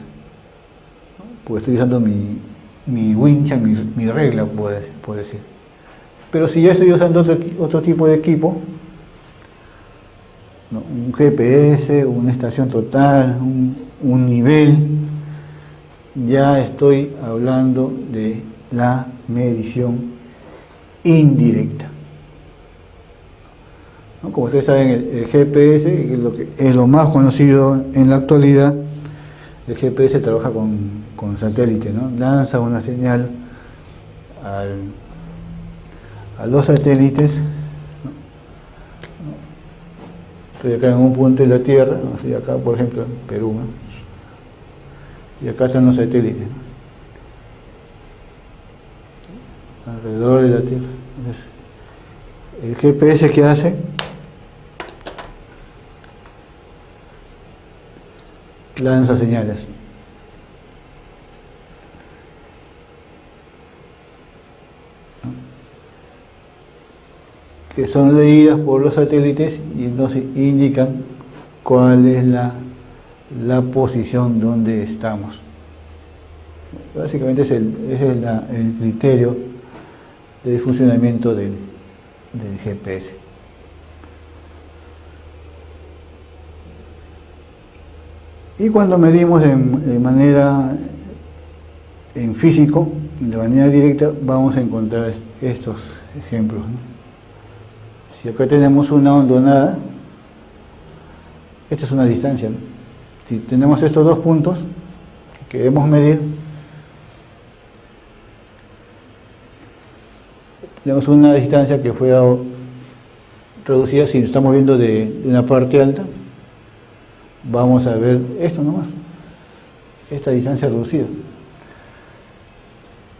¿no? Porque estoy usando mi wincha, mi regla, puedo decir. Pero si ya estoy usando otro tipo de equipo, ¿no? Un GPS, una estación total, un nivel, ya estoy hablando de la medición indirecta, ¿no? Como ustedes saben, el GPS, que es lo más conocido en la actualidad, el GPS trabaja con satélite, ¿no? Lanza una señal a los satélites, ¿no? Estoy acá en un punto de la Tierra, ¿no? Estoy acá, por ejemplo, en Perú, ¿no? Y acá están los satélites, ¿no? Alrededor de la Tierra. Entonces, el GPS, ¿qué hace? Lanza señales. Que son leídas por los satélites y entonces indican cuál es la posición donde estamos. Básicamente ese es el criterio de funcionamiento del GPS. Y cuando medimos de físico, de manera directa, vamos a encontrar estos ejemplos, ¿no? Si acá tenemos una hondonada, esta es una distancia, ¿no? Si tenemos estos dos puntos que queremos medir, tenemos una distancia que fue reducida. Si estamos viendo de una parte alta, vamos a ver esto nomás, esta distancia reducida.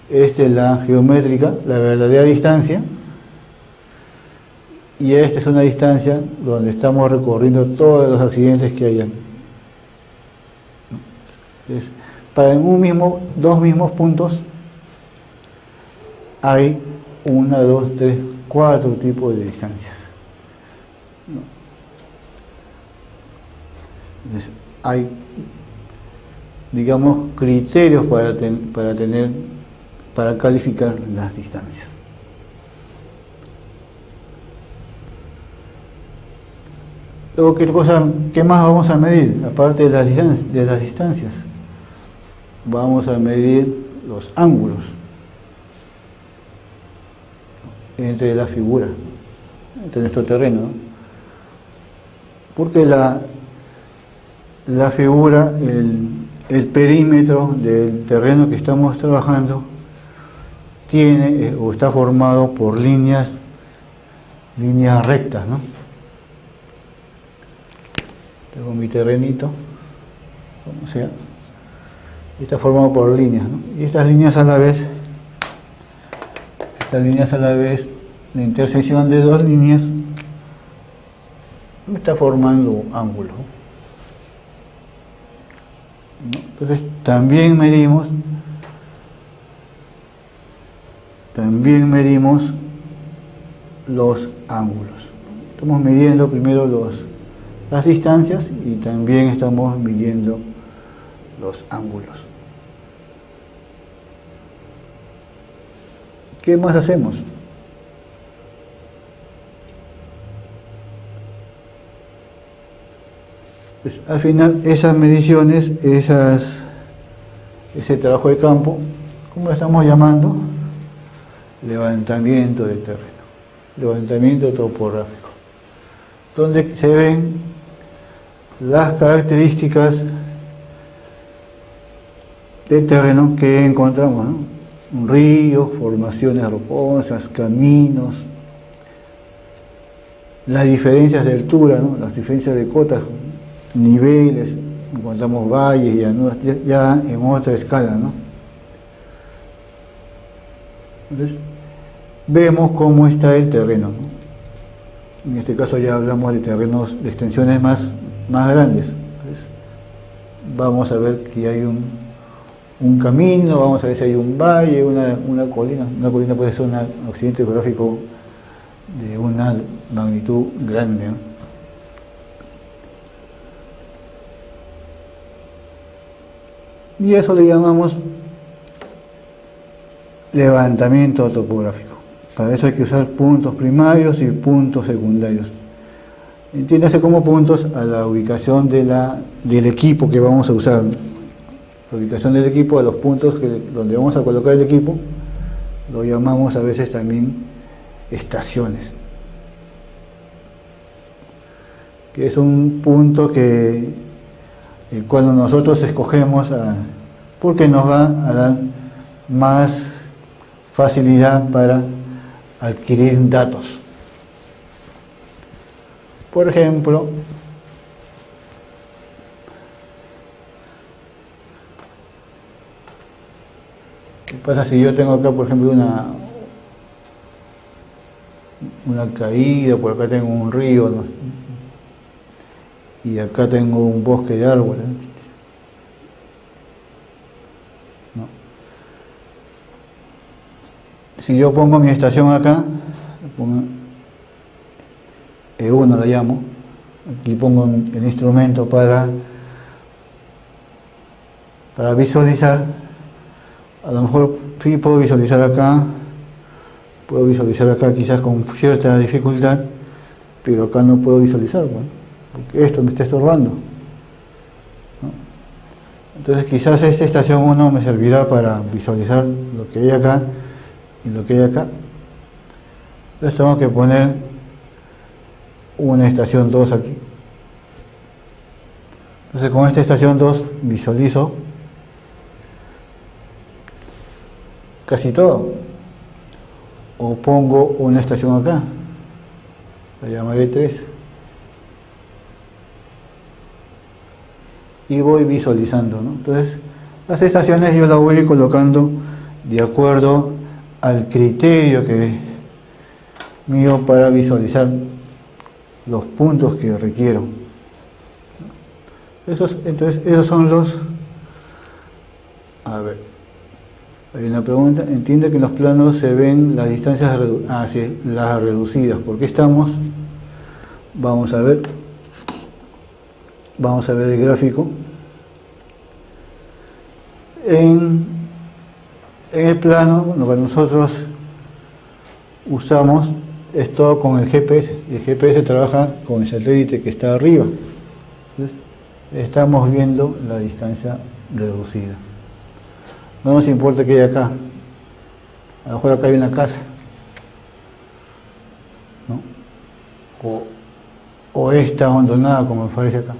Esta es la geométrica, la verdadera distancia, y esta es una distancia donde estamos recorriendo todos los accidentes que hayan. Entonces, para dos mismos puntos hay 1, 2, 3, 4 tipos de distancias, ¿no? Entonces, hay, digamos, criterios para calificar las distancias. Luego, ¿qué más vamos a medir? Aparte de las distancias, vamos a medir los ángulos. entre la figura, entre nuestro terreno, ¿no? Porque la figura, el perímetro del terreno que estamos trabajando tiene o está formado por líneas rectas, ¿no? Tengo mi terrenito, como sea, y está formado por líneas, ¿no? Y estas líneas a la vez, la intersección de dos líneas me está formando ángulo, ¿no? Entonces también medimos los ángulos. Estamos midiendo primero las distancias y también estamos midiendo los ángulos. ¿Qué más hacemos? Pues, al final esas mediciones, ese trabajo de campo, ¿cómo lo estamos llamando? Levantamiento de terreno, levantamiento topográfico, donde se ven las características del terreno que encontramos, ¿no? Un río, formaciones rocosas, caminos, las diferencias de altura, ¿no? Las diferencias de cotas, niveles, encontramos valles y llanuras ya en otra escala, ¿no? Entonces, vemos cómo está el terreno, ¿no? En este caso ya hablamos de terrenos de extensiones más grandes. Entonces, vamos a ver si hay un camino, vamos a ver si hay un valle, una colina. Una colina puede ser un accidente geográfico de una magnitud grande, ¿no? Y eso le llamamos levantamiento topográfico. Para eso hay que usar puntos primarios y puntos secundarios. Entiéndase como puntos a la ubicación del equipo que vamos a usar. La ubicación del equipo, a los puntos donde vamos a colocar el equipo, lo llamamos a veces también estaciones. Que es un punto el cual nosotros escogemos porque nos va a dar más facilidad para adquirir datos. Por ejemplo, ¿qué pasa si yo tengo acá, por ejemplo, una caída, por acá tengo un río, ¿no? Y acá tengo un bosque de árboles, ¿no? Si yo pongo mi estación acá, pongo E1 la llamo, aquí pongo el instrumento para visualizar. A lo mejor sí puedo visualizar acá quizás con cierta dificultad, pero acá no puedo visualizar, bueno, porque esto me está estorbando, ¿no? Entonces quizás esta estación 1 me servirá para visualizar lo que hay acá y lo que hay acá. Entonces tengo que poner una estación 2 aquí. Entonces con esta estación 2 visualizo casi todo. O pongo una estación acá, la llamaré 3. Y voy visualizando, ¿no? Entonces, las estaciones yo las voy a ir colocando de acuerdo al criterio mío para visualizar los puntos que requiero. Entonces, esos son los... A ver, hay una pregunta. Entiende que en los planos se ven las distancias las reducidas. ¿Por qué estamos? Vamos a ver el gráfico. En el plano, lo que nosotros usamos es todo con el GPS. Y el GPS trabaja con el satélite que está arriba. Entonces, estamos viendo la distancia reducida. No nos importa que hay acá. A lo mejor acá hay una casa. o, o esta hondonada como aparece acá.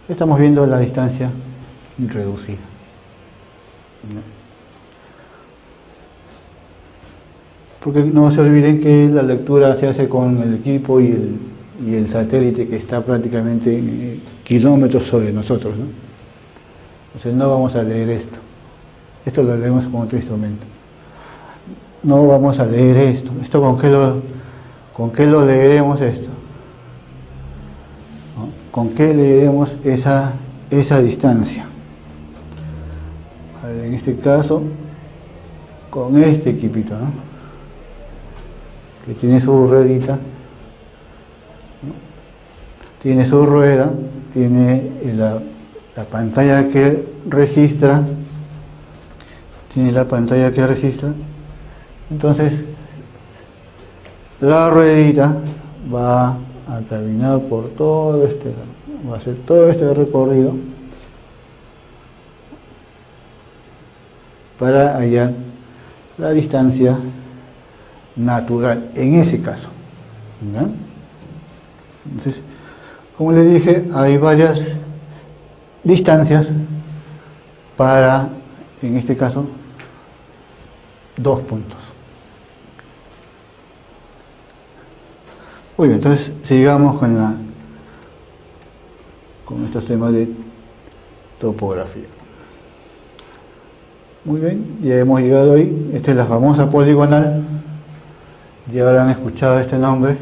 Estamos viendo la distancia reducida. Porque no se olviden que la lectura se hace con el equipo y el satélite que está prácticamente kilómetros sobre nosotros, ¿no? Entonces no vamos a leer esto. Esto lo leemos con otro instrumento. No vamos a leer esto. ¿Esto con qué lo leeremos esto? ¿No? ¿Con qué leeremos esa distancia? En este caso, con este equipito, ¿no? Que tiene su ruedita, ¿no? Tiene su rueda, tiene la pantalla que registra, entonces la ruedita va a caminar por todo va a hacer todo este recorrido para hallar la distancia natural, en ese caso, ¿no? Entonces, como les dije, hay varias distancias para, en este caso, 2 puntos. Muy bien, entonces sigamos con estos temas de topografía. Muy bien, ya hemos llegado ahí. Esta es la famosa poligonal. Ya habrán escuchado este nombre.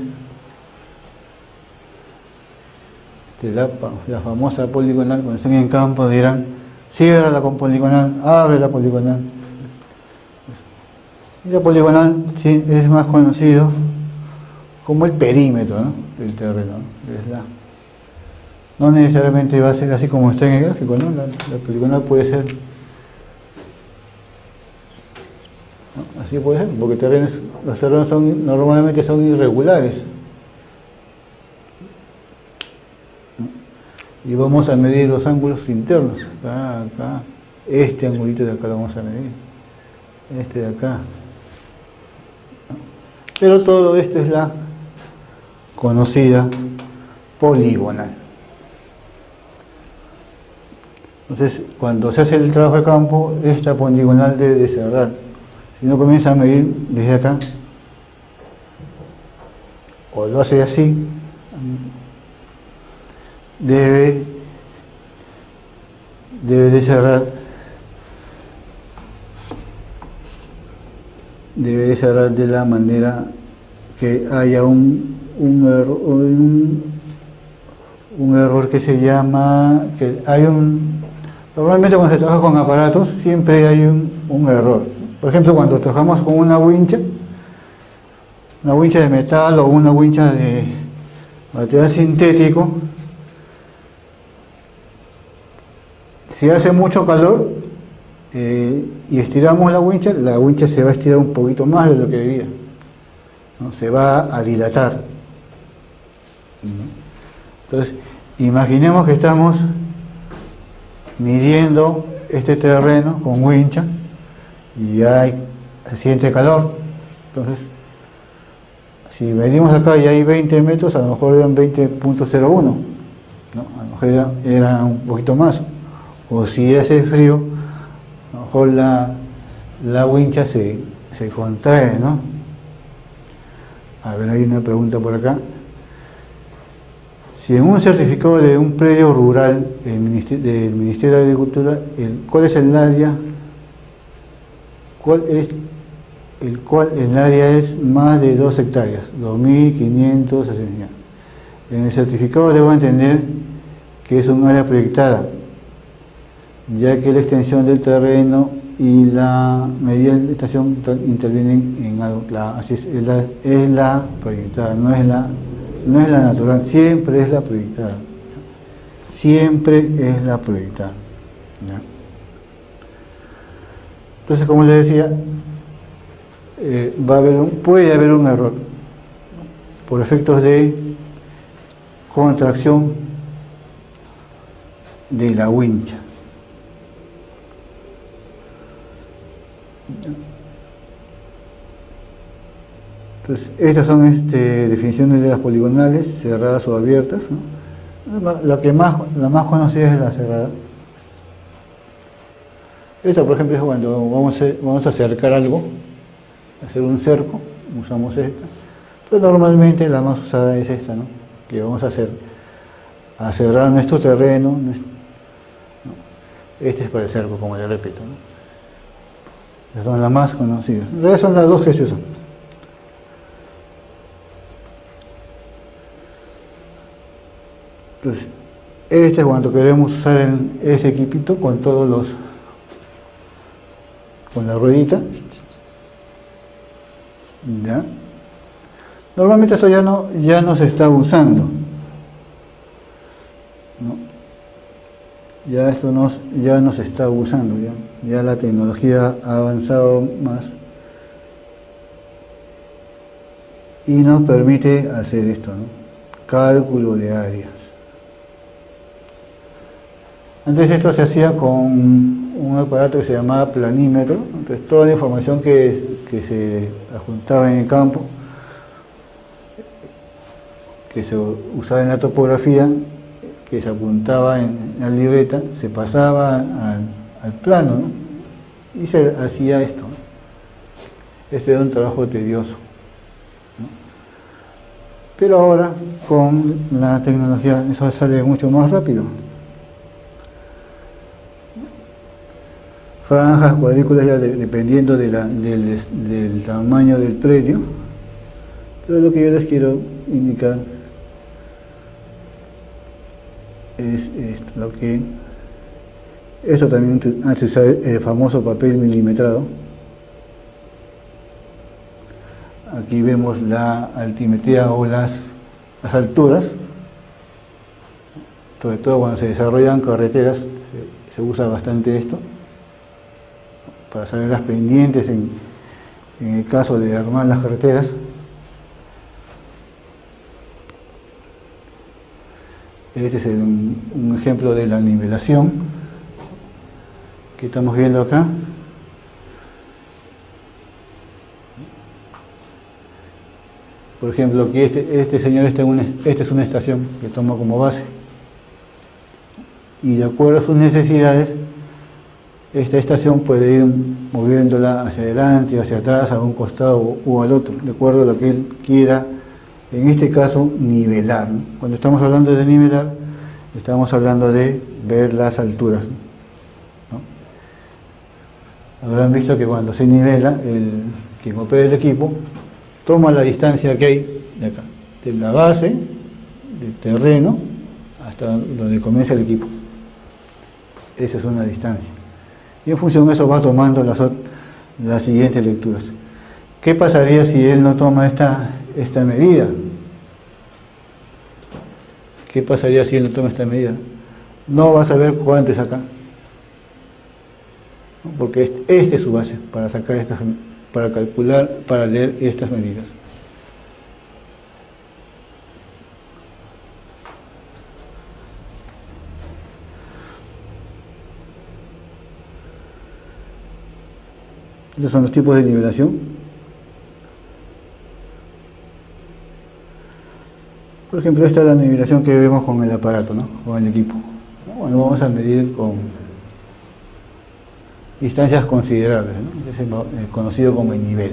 La famosa poligonal. Cuando estén en campo dirán: ciérrala con poligonal, abre la poligonal. Y la poligonal sí, es más conocido como el perímetro, ¿no?, del terreno, ¿no? No necesariamente va a ser así como está en el gráfico, ¿no? La poligonal puede ser, ¿no? Así puede ser, porque los terrenos normalmente son irregulares, ¿no? Y vamos a medir los ángulos internos. Acá, este angulito de acá lo vamos a medir, este de acá, ¿no? Pero todo esto es la conocida poligonal. Entonces, cuando se hace el trabajo de campo, esta poligonal debe de cerrar. Si no comienza a medir desde acá, o lo hace así, debe de cerrar. Debe de cerrar de la manera que haya un error que se llama, normalmente cuando se trabaja con aparatos siempre hay un error. Por ejemplo, cuando trabajamos con una wincha de metal o una wincha de material sintético, si hace mucho calor y estiramos la wincha se va a estirar un poquito más de lo que debía, ¿no? Se va a dilatar, ¿no? Entonces, imaginemos que estamos midiendo este terreno con wincha y se siente calor. Entonces, si medimos acá y hay 20 metros, a lo mejor eran 20.01, ¿no? A lo mejor era un poquito más. O si hace frío, a lo mejor la wincha se contrae, ¿no? A ver, hay una pregunta por acá. Si en un certificado de un predio rural del Ministerio de Agricultura, ¿cuál es el área? El área es más de 2 hectáreas, 2.560. En el certificado debo entender que es un área proyectada, ya que la extensión del terreno y la medida de estación intervienen en algo. Así es la proyectada, no es la natural, siempre es la proyectada. Siempre es la proyectada, ¿ya? Entonces, como les decía, puede haber un error por efectos de contracción de la wincha. Entonces, estas son definiciones de las poligonales, cerradas o abiertas, ¿no? La más conocida es la cerrada. Esta, por ejemplo, es cuando vamos a acercar algo, hacer un cerco, usamos esta. Pero normalmente la más usada es esta, ¿no? Que vamos a cerrar nuestro terreno. ¿No? Este es para el cerco, como le repito, ¿no? Estas son las más conocidas. En realidad son las dos que se usan. Entonces, este es cuando queremos usar ese equipito con con la ruedita. ¿Ya? Normalmente esto ya no se está usando, ¿no? Ya esto ya no se está usando, ya la tecnología ha avanzado más y nos permite hacer esto, ¿no? Cálculo de áreas. Antes esto se hacía con un aparato que se llamaba planímetro. Entonces toda la información que se adjuntaba en el campo, que se usaba en la topografía, que se apuntaba en la libreta, se pasaba al plano, ¿no? Y se hacía esto, ¿no? Este era un trabajo tedioso, ¿no? Pero ahora con la tecnología eso sale mucho más rápido. Franjas, cuadrículas, ya dependiendo del tamaño del predio. Pero lo que yo les quiero indicar es esto, esto también hace usar el famoso papel milimetrado. Aquí vemos la altimetría o las alturas, sobre todo cuando se desarrollan carreteras se usa bastante esto, para saber las pendientes en el caso de armar las carreteras. Este es un ejemplo de la nivelación que estamos viendo acá. Por ejemplo, aquí este señor esta es una estación que toma como base. Y de acuerdo a sus necesidades, esta estación puede ir moviéndola hacia adelante, hacia atrás, a un costado o al otro, de acuerdo a lo que él quiera, en este caso, nivelar, ¿no? Cuando estamos hablando de nivelar, estamos hablando de ver las alturas, ¿no? Habrán visto que cuando se nivela, quien opera el equipo toma la distancia que hay de acá, de la base del terreno hasta donde comienza el equipo. Esa es una distancia. Y en función de eso va tomando las siguientes lecturas. ¿Qué pasaría si él no toma esta medida? ¿Qué pasaría si él no toma esta medida? No va a saber cuánto es acá, ¿no? Porque esta es su base para sacar para calcular, para leer estas medidas. Estos son los tipos de nivelación. Por ejemplo, esta es la nivelación que vemos con el aparato, ¿no? Con el equipo. Bueno, vamos a medir con distancias considerables, ¿no? Es conocido como el nivel.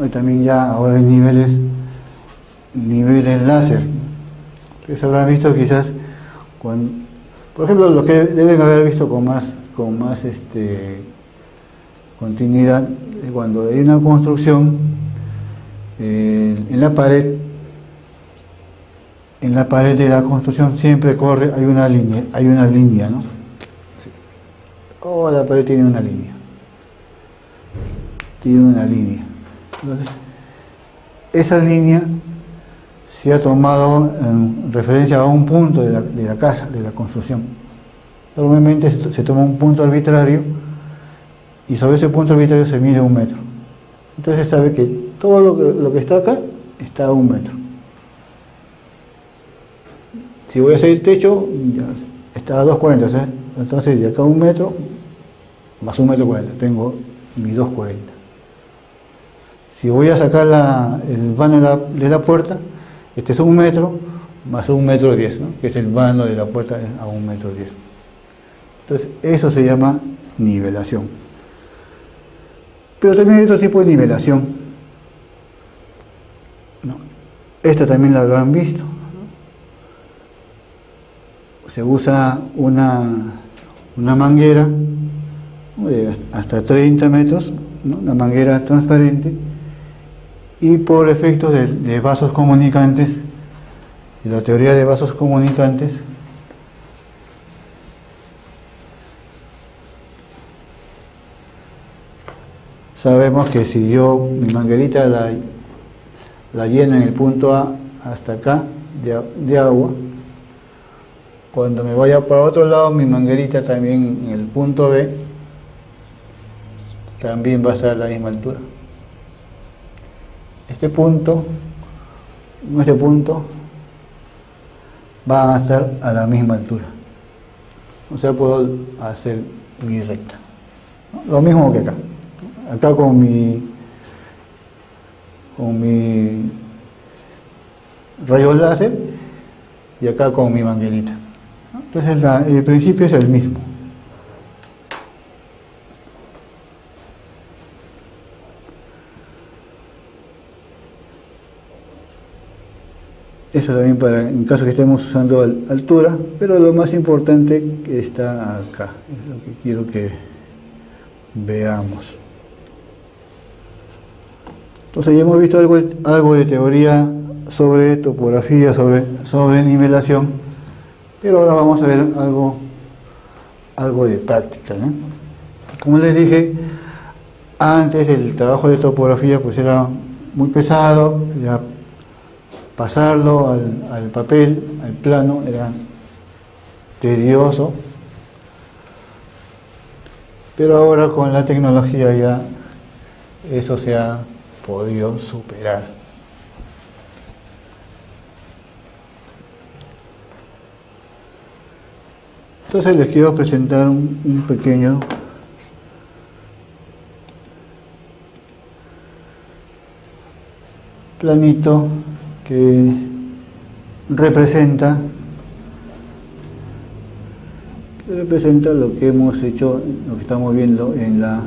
Hoy también ahora hay niveles láser. Ustedes habrán visto quizás, por ejemplo, lo que deben haber visto con más continuidad, es cuando hay una construcción en la pared de la construcción siempre hay una línea, ¿no? Sí. La pared tiene una línea. Entonces, esa línea se ha tomado en referencia a un punto de la casa, de la construcción. Normalmente se toma un punto arbitrario y sobre ese punto arbitrario se mide 1 metro. Entonces se sabe que todo lo que está acá está a 1 metro. Si voy a hacer el techo, ya está a 2,40, ¿sabes? Entonces de acá a 1 metro más 1,40 m, tengo mi 2,40. Si voy a sacar el vano de la puerta, este es 1 metro más 1,10 m, ¿no? Que es el vano de la puerta a 1,10 m. Entonces, eso se llama nivelación. Pero también hay otro tipo de nivelación, ¿no? Esta también la habrán visto, ¿no? Se usa una manguera, ¿no?, de hasta 30 metros, ¿no?, una manguera transparente, y por efectos de vasos comunicantes, de la teoría de vasos comunicantes, sabemos que si yo mi manguerita la lleno en el punto A hasta acá de agua, cuando me vaya para otro lado, mi manguerita también en el punto B también va a estar a la misma altura. Este punto van a estar a la misma altura. O sea, puedo hacer mi recta, ¿no? Lo mismo que acá. Acá con mi rayo láser y acá con mi manguerita, ¿no? Entonces el principio es el mismo. Eso también en caso que estemos usando altura, pero lo más importante está acá, es lo que quiero que veamos. Entonces ya hemos visto algo de teoría sobre topografía, sobre nivelación, pero ahora vamos a ver algo de práctica, ¿no? Como les dije, antes el trabajo de topografía pues era muy pesado, era pasarlo al papel, al plano, era tedioso, pero ahora con la tecnología ya eso se ha podido superar. Entonces les quiero presentar un pequeño planito que representa lo que hemos hecho, lo que estamos viendo en la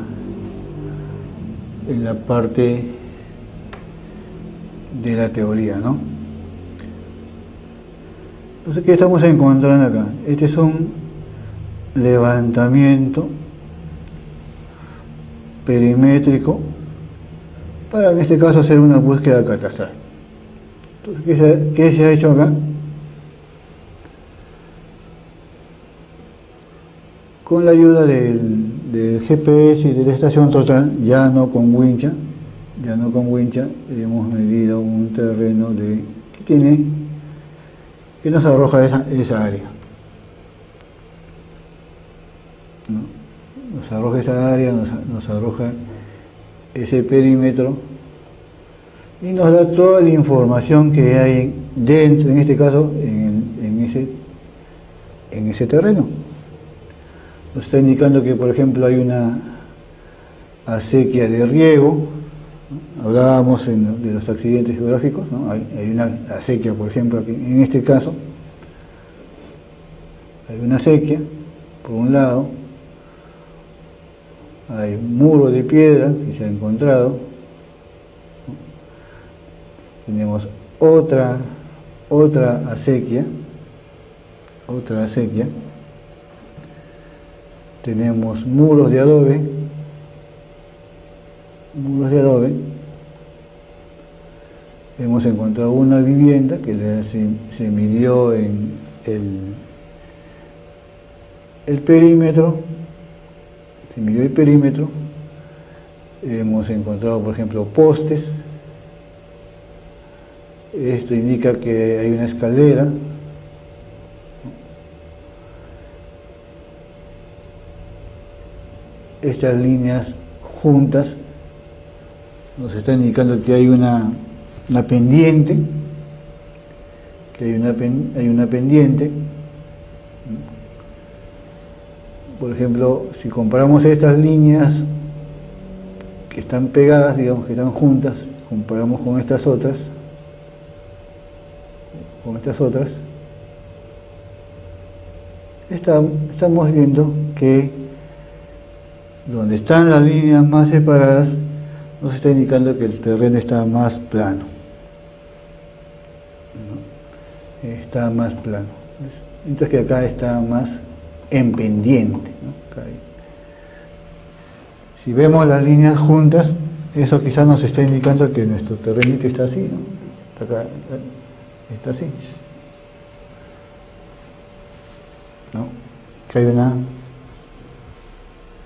parte de la teoría, ¿no? Entonces, ¿qué estamos encontrando acá? Este es un levantamiento perimétrico para, en este caso, hacer una búsqueda catastral. Entonces, ¿qué se ha hecho acá? Con la ayuda del GPS y de la estación total, ya no con wincha, hemos medido un terreno que nos arroja esa área, ¿no? Nos arroja esa área, nos arroja ese perímetro y nos da toda la información que hay dentro, en este caso, en ese terreno. Nos está indicando que, por ejemplo, hay una acequia de riego, ¿no? Hablábamos de los accidentes geográficos, ¿no? Hay una acequia, por ejemplo, aquí, en este caso, hay una acequia, por un lado, hay un muro de piedra que se ha encontrado, ¿no? Tenemos otra acequia, tenemos muros de adobe, hemos encontrado una vivienda que se midió en el perímetro, hemos encontrado, por ejemplo, postes. Esto indica que hay una escalera. Estas líneas juntas nos están indicando que hay una pendiente, Por ejemplo, si comparamos estas líneas que están pegadas, digamos que están juntas, comparamos con estas otras, estamos viendo que donde están las líneas más separadas nos está indicando que el terreno está más plano, ¿no? Está más plano, mientras que acá está más en pendiente, ¿no? Si vemos las líneas juntas, eso quizás nos está indicando que nuestro terrenito está así, ¿no? Está acá, está así, ¿no? Que hay una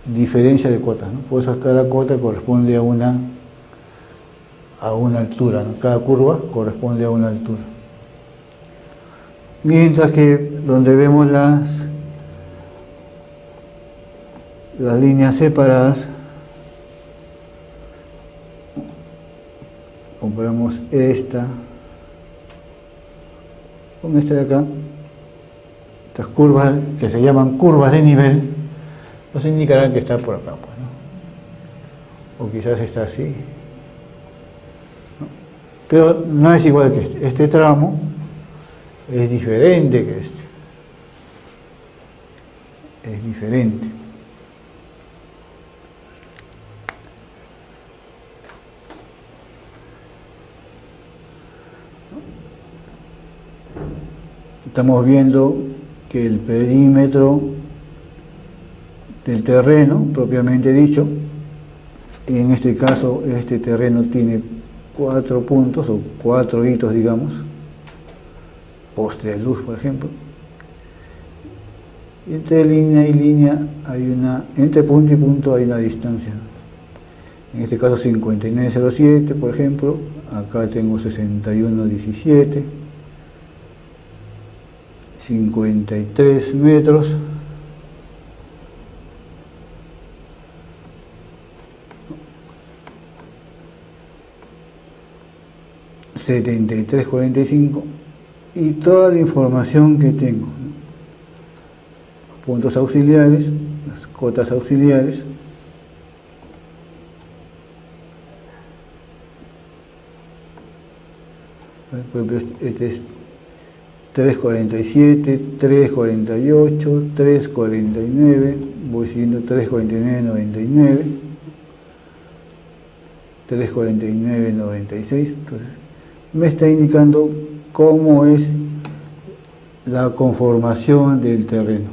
diferencia de cotas, ¿no? Por eso cada cota corresponde a una altura, ¿no? Cada curva corresponde a una altura. Mientras que donde vemos las líneas separadas, comparamos esta con esta de acá, estas curvas que se llaman curvas de nivel, nos indicarán que está por acá, pues, ¿no? O quizás está así, ¿no? Pero no es igual que este. Este tramo es diferente que este. Es diferente. Estamos viendo que el perímetro del terreno, propiamente dicho, en este caso este terreno tiene 4 puntos o 4 hitos, digamos, poste de luz, por ejemplo. Y entre línea y línea entre punto y punto hay una distancia. En este caso 59,07, por ejemplo, acá tengo 61,17, 53 metros. $73,45 y toda la información que tengo, ¿no? Puntos auxiliares, las cotas auxiliares, por ejemplo, este es 3,47, 3,48, 3,49, voy siguiendo 3,49,99, 3,49,96, entonces me está indicando cómo es la conformación del terreno,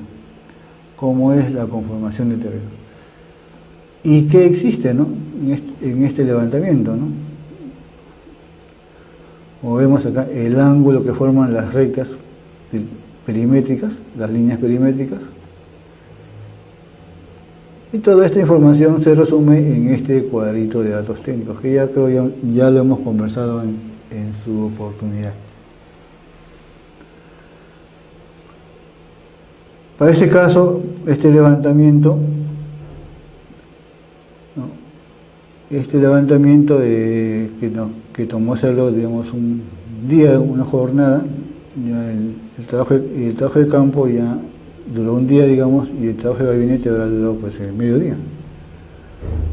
y qué existe, ¿no? en este levantamiento, ¿no? Como vemos acá, el ángulo que forman las rectas perimétricas, las líneas perimétricas, y toda esta información se resume en este cuadrito de datos técnicos, que ya creo ya lo hemos conversado en su oportunidad. Para este caso, este levantamiento, ¿no? Que tomó hacerlo, digamos, un día, una jornada, ya el trabajo de campo ya duró un día, digamos, y el trabajo de gabinete habrá durado pues el mediodía.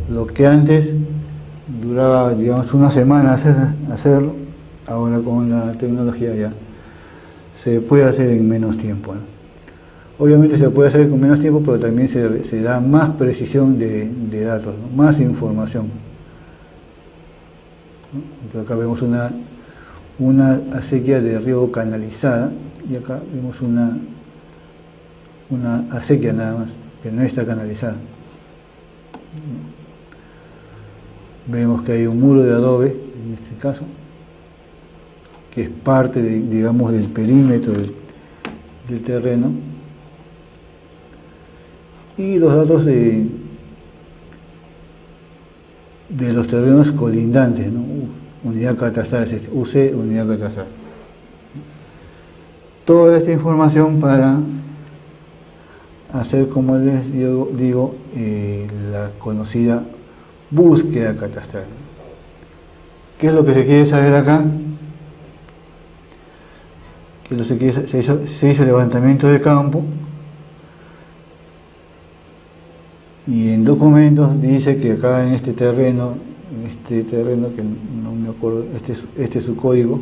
Lo que antes duraba, digamos, una semana hacerlo, ahora con la tecnología ya se puede hacer en menos tiempo, ¿no? Obviamente se puede hacer con menos tiempo, pero también se da más precisión de datos, ¿no? Más información, ¿no? Acá vemos una acequia de riego canalizada, y acá vemos una acequia nada más, que no está canalizada. Vemos que hay un muro de adobe, en este caso, que es parte, digamos, del perímetro del terreno. Y los datos de los terrenos colindantes, ¿no? Unidad catastral, UC, unidad catastral. Toda esta información para hacer, como les digo, la conocida búsqueda catastral. ¿Qué es lo que se quiere saber acá? Se hizo levantamiento de campo Y en documentos dice que acá en este terreno que no me acuerdo, este es su código,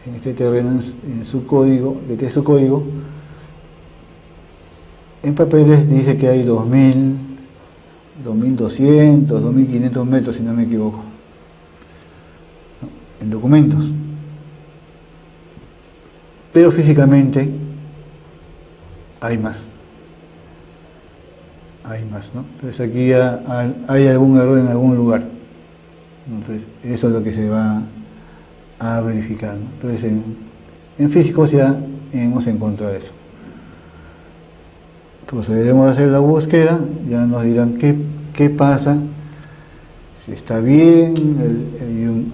en este terreno, en su código, en papeles dice que hay 2000, 2200, 2500 metros, si no me equivoco, ¿no? En documentos. Pero físicamente hay más. ¿No? Entonces aquí ya hay algún error en algún lugar. Entonces eso es lo que se va a verificar, ¿no? Entonces en físicos ya hemos encontrado eso. Entonces debemos hacer la búsqueda, ya nos dirán qué pasa, si está bien,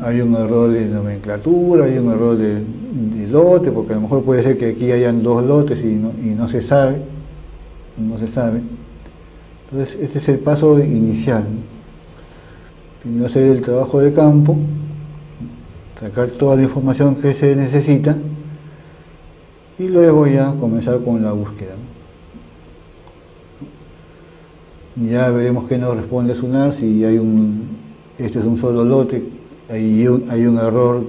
hay un error de nomenclatura, hay un error de lote, porque a lo mejor puede ser que aquí hayan dos lotes y no se sabe, Entonces este es el paso inicial, ¿no? Primero hacer el trabajo de campo, sacar toda la información que se necesita y luego ya comenzar con la búsqueda, ¿no? Ya veremos qué nos responde SUNAR, si este es un solo lote, hay un error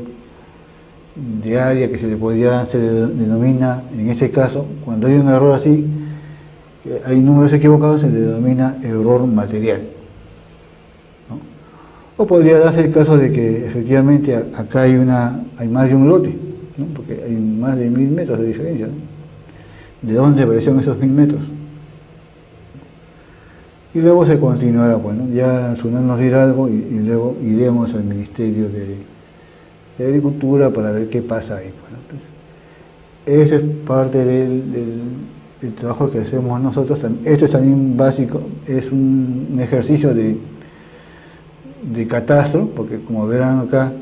de área que se le denomina, en este caso, cuando hay un error así, hay números equivocados, se le denomina error material, ¿no? O podría darse el caso de que efectivamente acá hay más de un lote, ¿no? Porque hay más de 1000 metros de diferencia, ¿no? ¿De dónde aparecieron esos 1000 metros? Y luego se continuará, bueno, ya SUNAR nos dirá algo y luego iremos al Ministerio de Agricultura para ver qué pasa ahí. Bueno, entonces, eso es parte del trabajo que hacemos nosotros. Esto es también básico, es un ejercicio de catastro, porque como verán acá,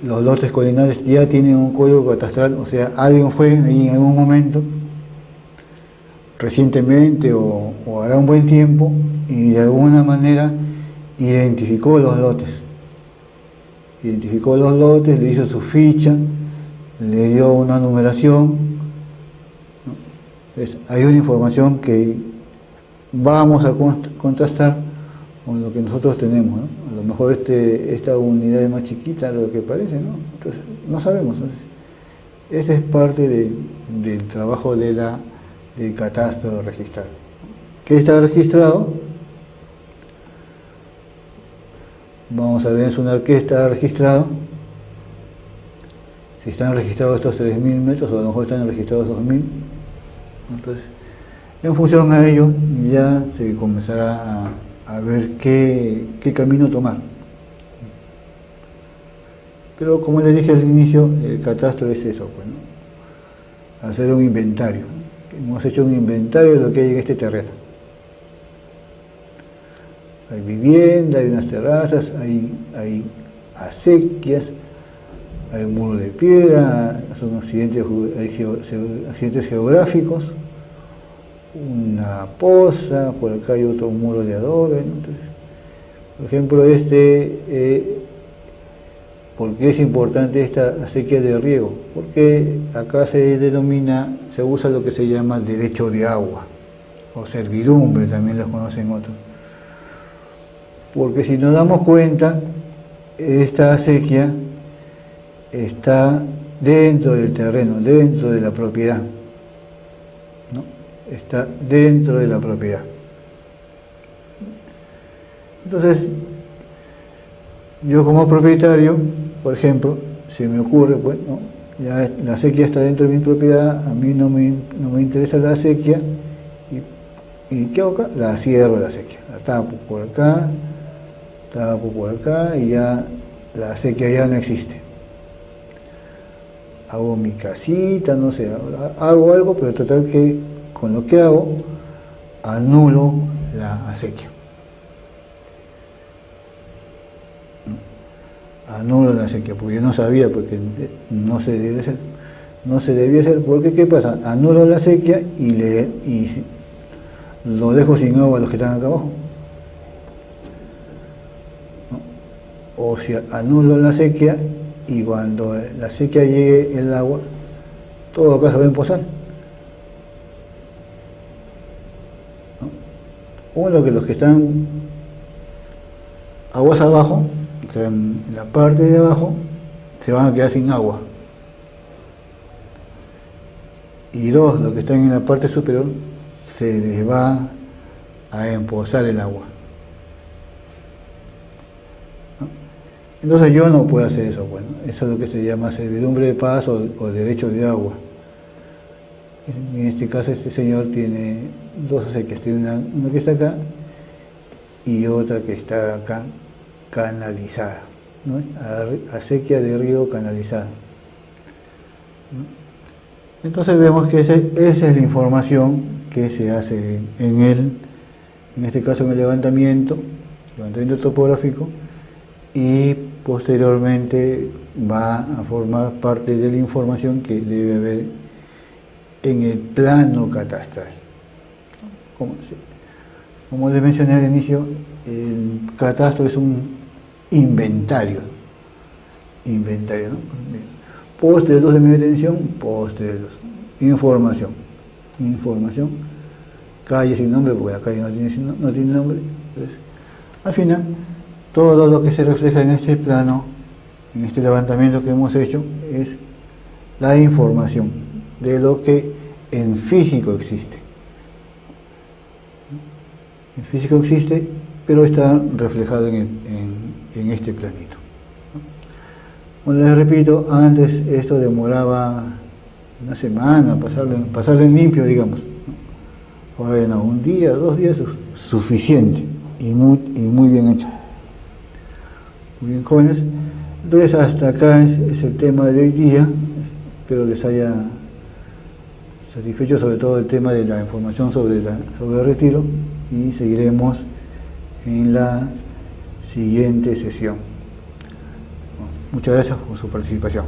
los lotes colinales ya tienen un código catastral, o sea, alguien fue ahí en algún momento, recientemente o hará un buen tiempo, y de alguna manera identificó los lotes, le hizo su ficha, le dio una numeración, ¿no? Entonces, hay una información que vamos a contrastar con lo que nosotros tenemos, ¿no? A lo mejor esta unidad es más chiquita de lo que parece, ¿no? Entonces, no sabemos. Entonces, esa es parte del trabajo del catastro registral. ¿Qué está registrado? Vamos a ver en SUNAR qué está registrado. Si están registrados estos 3000 metros, o a lo mejor están registrados 2000. Entonces, en función a ello, ya se comenzará a ver qué camino tomar. Pero como les dije al inicio, el catastro es eso, pues, ¿no? Hacer un inventario. Hemos hecho un inventario de lo que hay en este terreno. Hay vivienda, hay unas terrazas, hay acequias, hay un muro de piedra, son accidentes geográficos, una poza, por acá hay otro muro de adobe, ¿no? Entonces, por ejemplo, ¿por qué es importante esta acequia de riego? Porque acá se usa lo que se llama derecho de agua, o servidumbre, también los conocen otros. Porque si nos damos cuenta, esta acequia está dentro del terreno, dentro de la propiedad, ¿no? Está dentro de la propiedad. Entonces, yo como propietario, por ejemplo, se me ocurre, pues, ¿no? Ya la acequia está dentro de mi propiedad, a mí no me interesa la acequia, y ¿qué hago acá? La cierro la acequia, la tapo por acá, y ya la acequia ya no existe. Hago mi casita, no sé, hago algo, pero total que con lo que hago, anulo la acequia. Anulo la acequia, porque yo no sabía, porque no se debe hacer. No se debía hacer, porque ¿qué pasa? Anulo la acequia y lo dejo sin agua a los que están acá abajo. O si anulo la acequia y cuando la acequia llegue el agua, todo acá se va a empozar. Uno, que los que están aguas abajo, o sea, en la parte de abajo, se van a quedar sin agua. Y dos, los que están en la parte superior, se les va a empozar el agua. ¿No? Entonces yo no puedo hacer eso. Bueno, eso es lo que se llama servidumbre de paz o derecho de agua. En este caso este señor tiene dos acequias, tiene una que está acá y otra que está acá canalizada, ¿no? Acequia de río canalizada. Entonces vemos que esa es la información que se hace en este caso en el levantamiento topográfico, y posteriormente va a formar parte de la información que debe haber en el plano catastral. Como les mencioné al inicio, el catastro es un inventario, ¿no? Poste de luz de media tensión, poste de luz. Información, calle sin nombre, porque la calle no tiene nombre. Entonces, al final, todo lo que se refleja en este plano, en este levantamiento que hemos hecho, es la información de lo que en físico existe. En físico existe, pero está reflejado en este planito. Bueno, les repito, antes esto demoraba una semana, pasarlo en limpio, digamos. Ahora no, un día, 2 días es suficiente y muy bien hecho. Muy bien, jóvenes. Entonces hasta acá es el tema de hoy día. Espero les haya satisfecho, sobre todo el tema de la información sobre el retiro, y seguiremos en la siguiente sesión. Muchas gracias por su participación.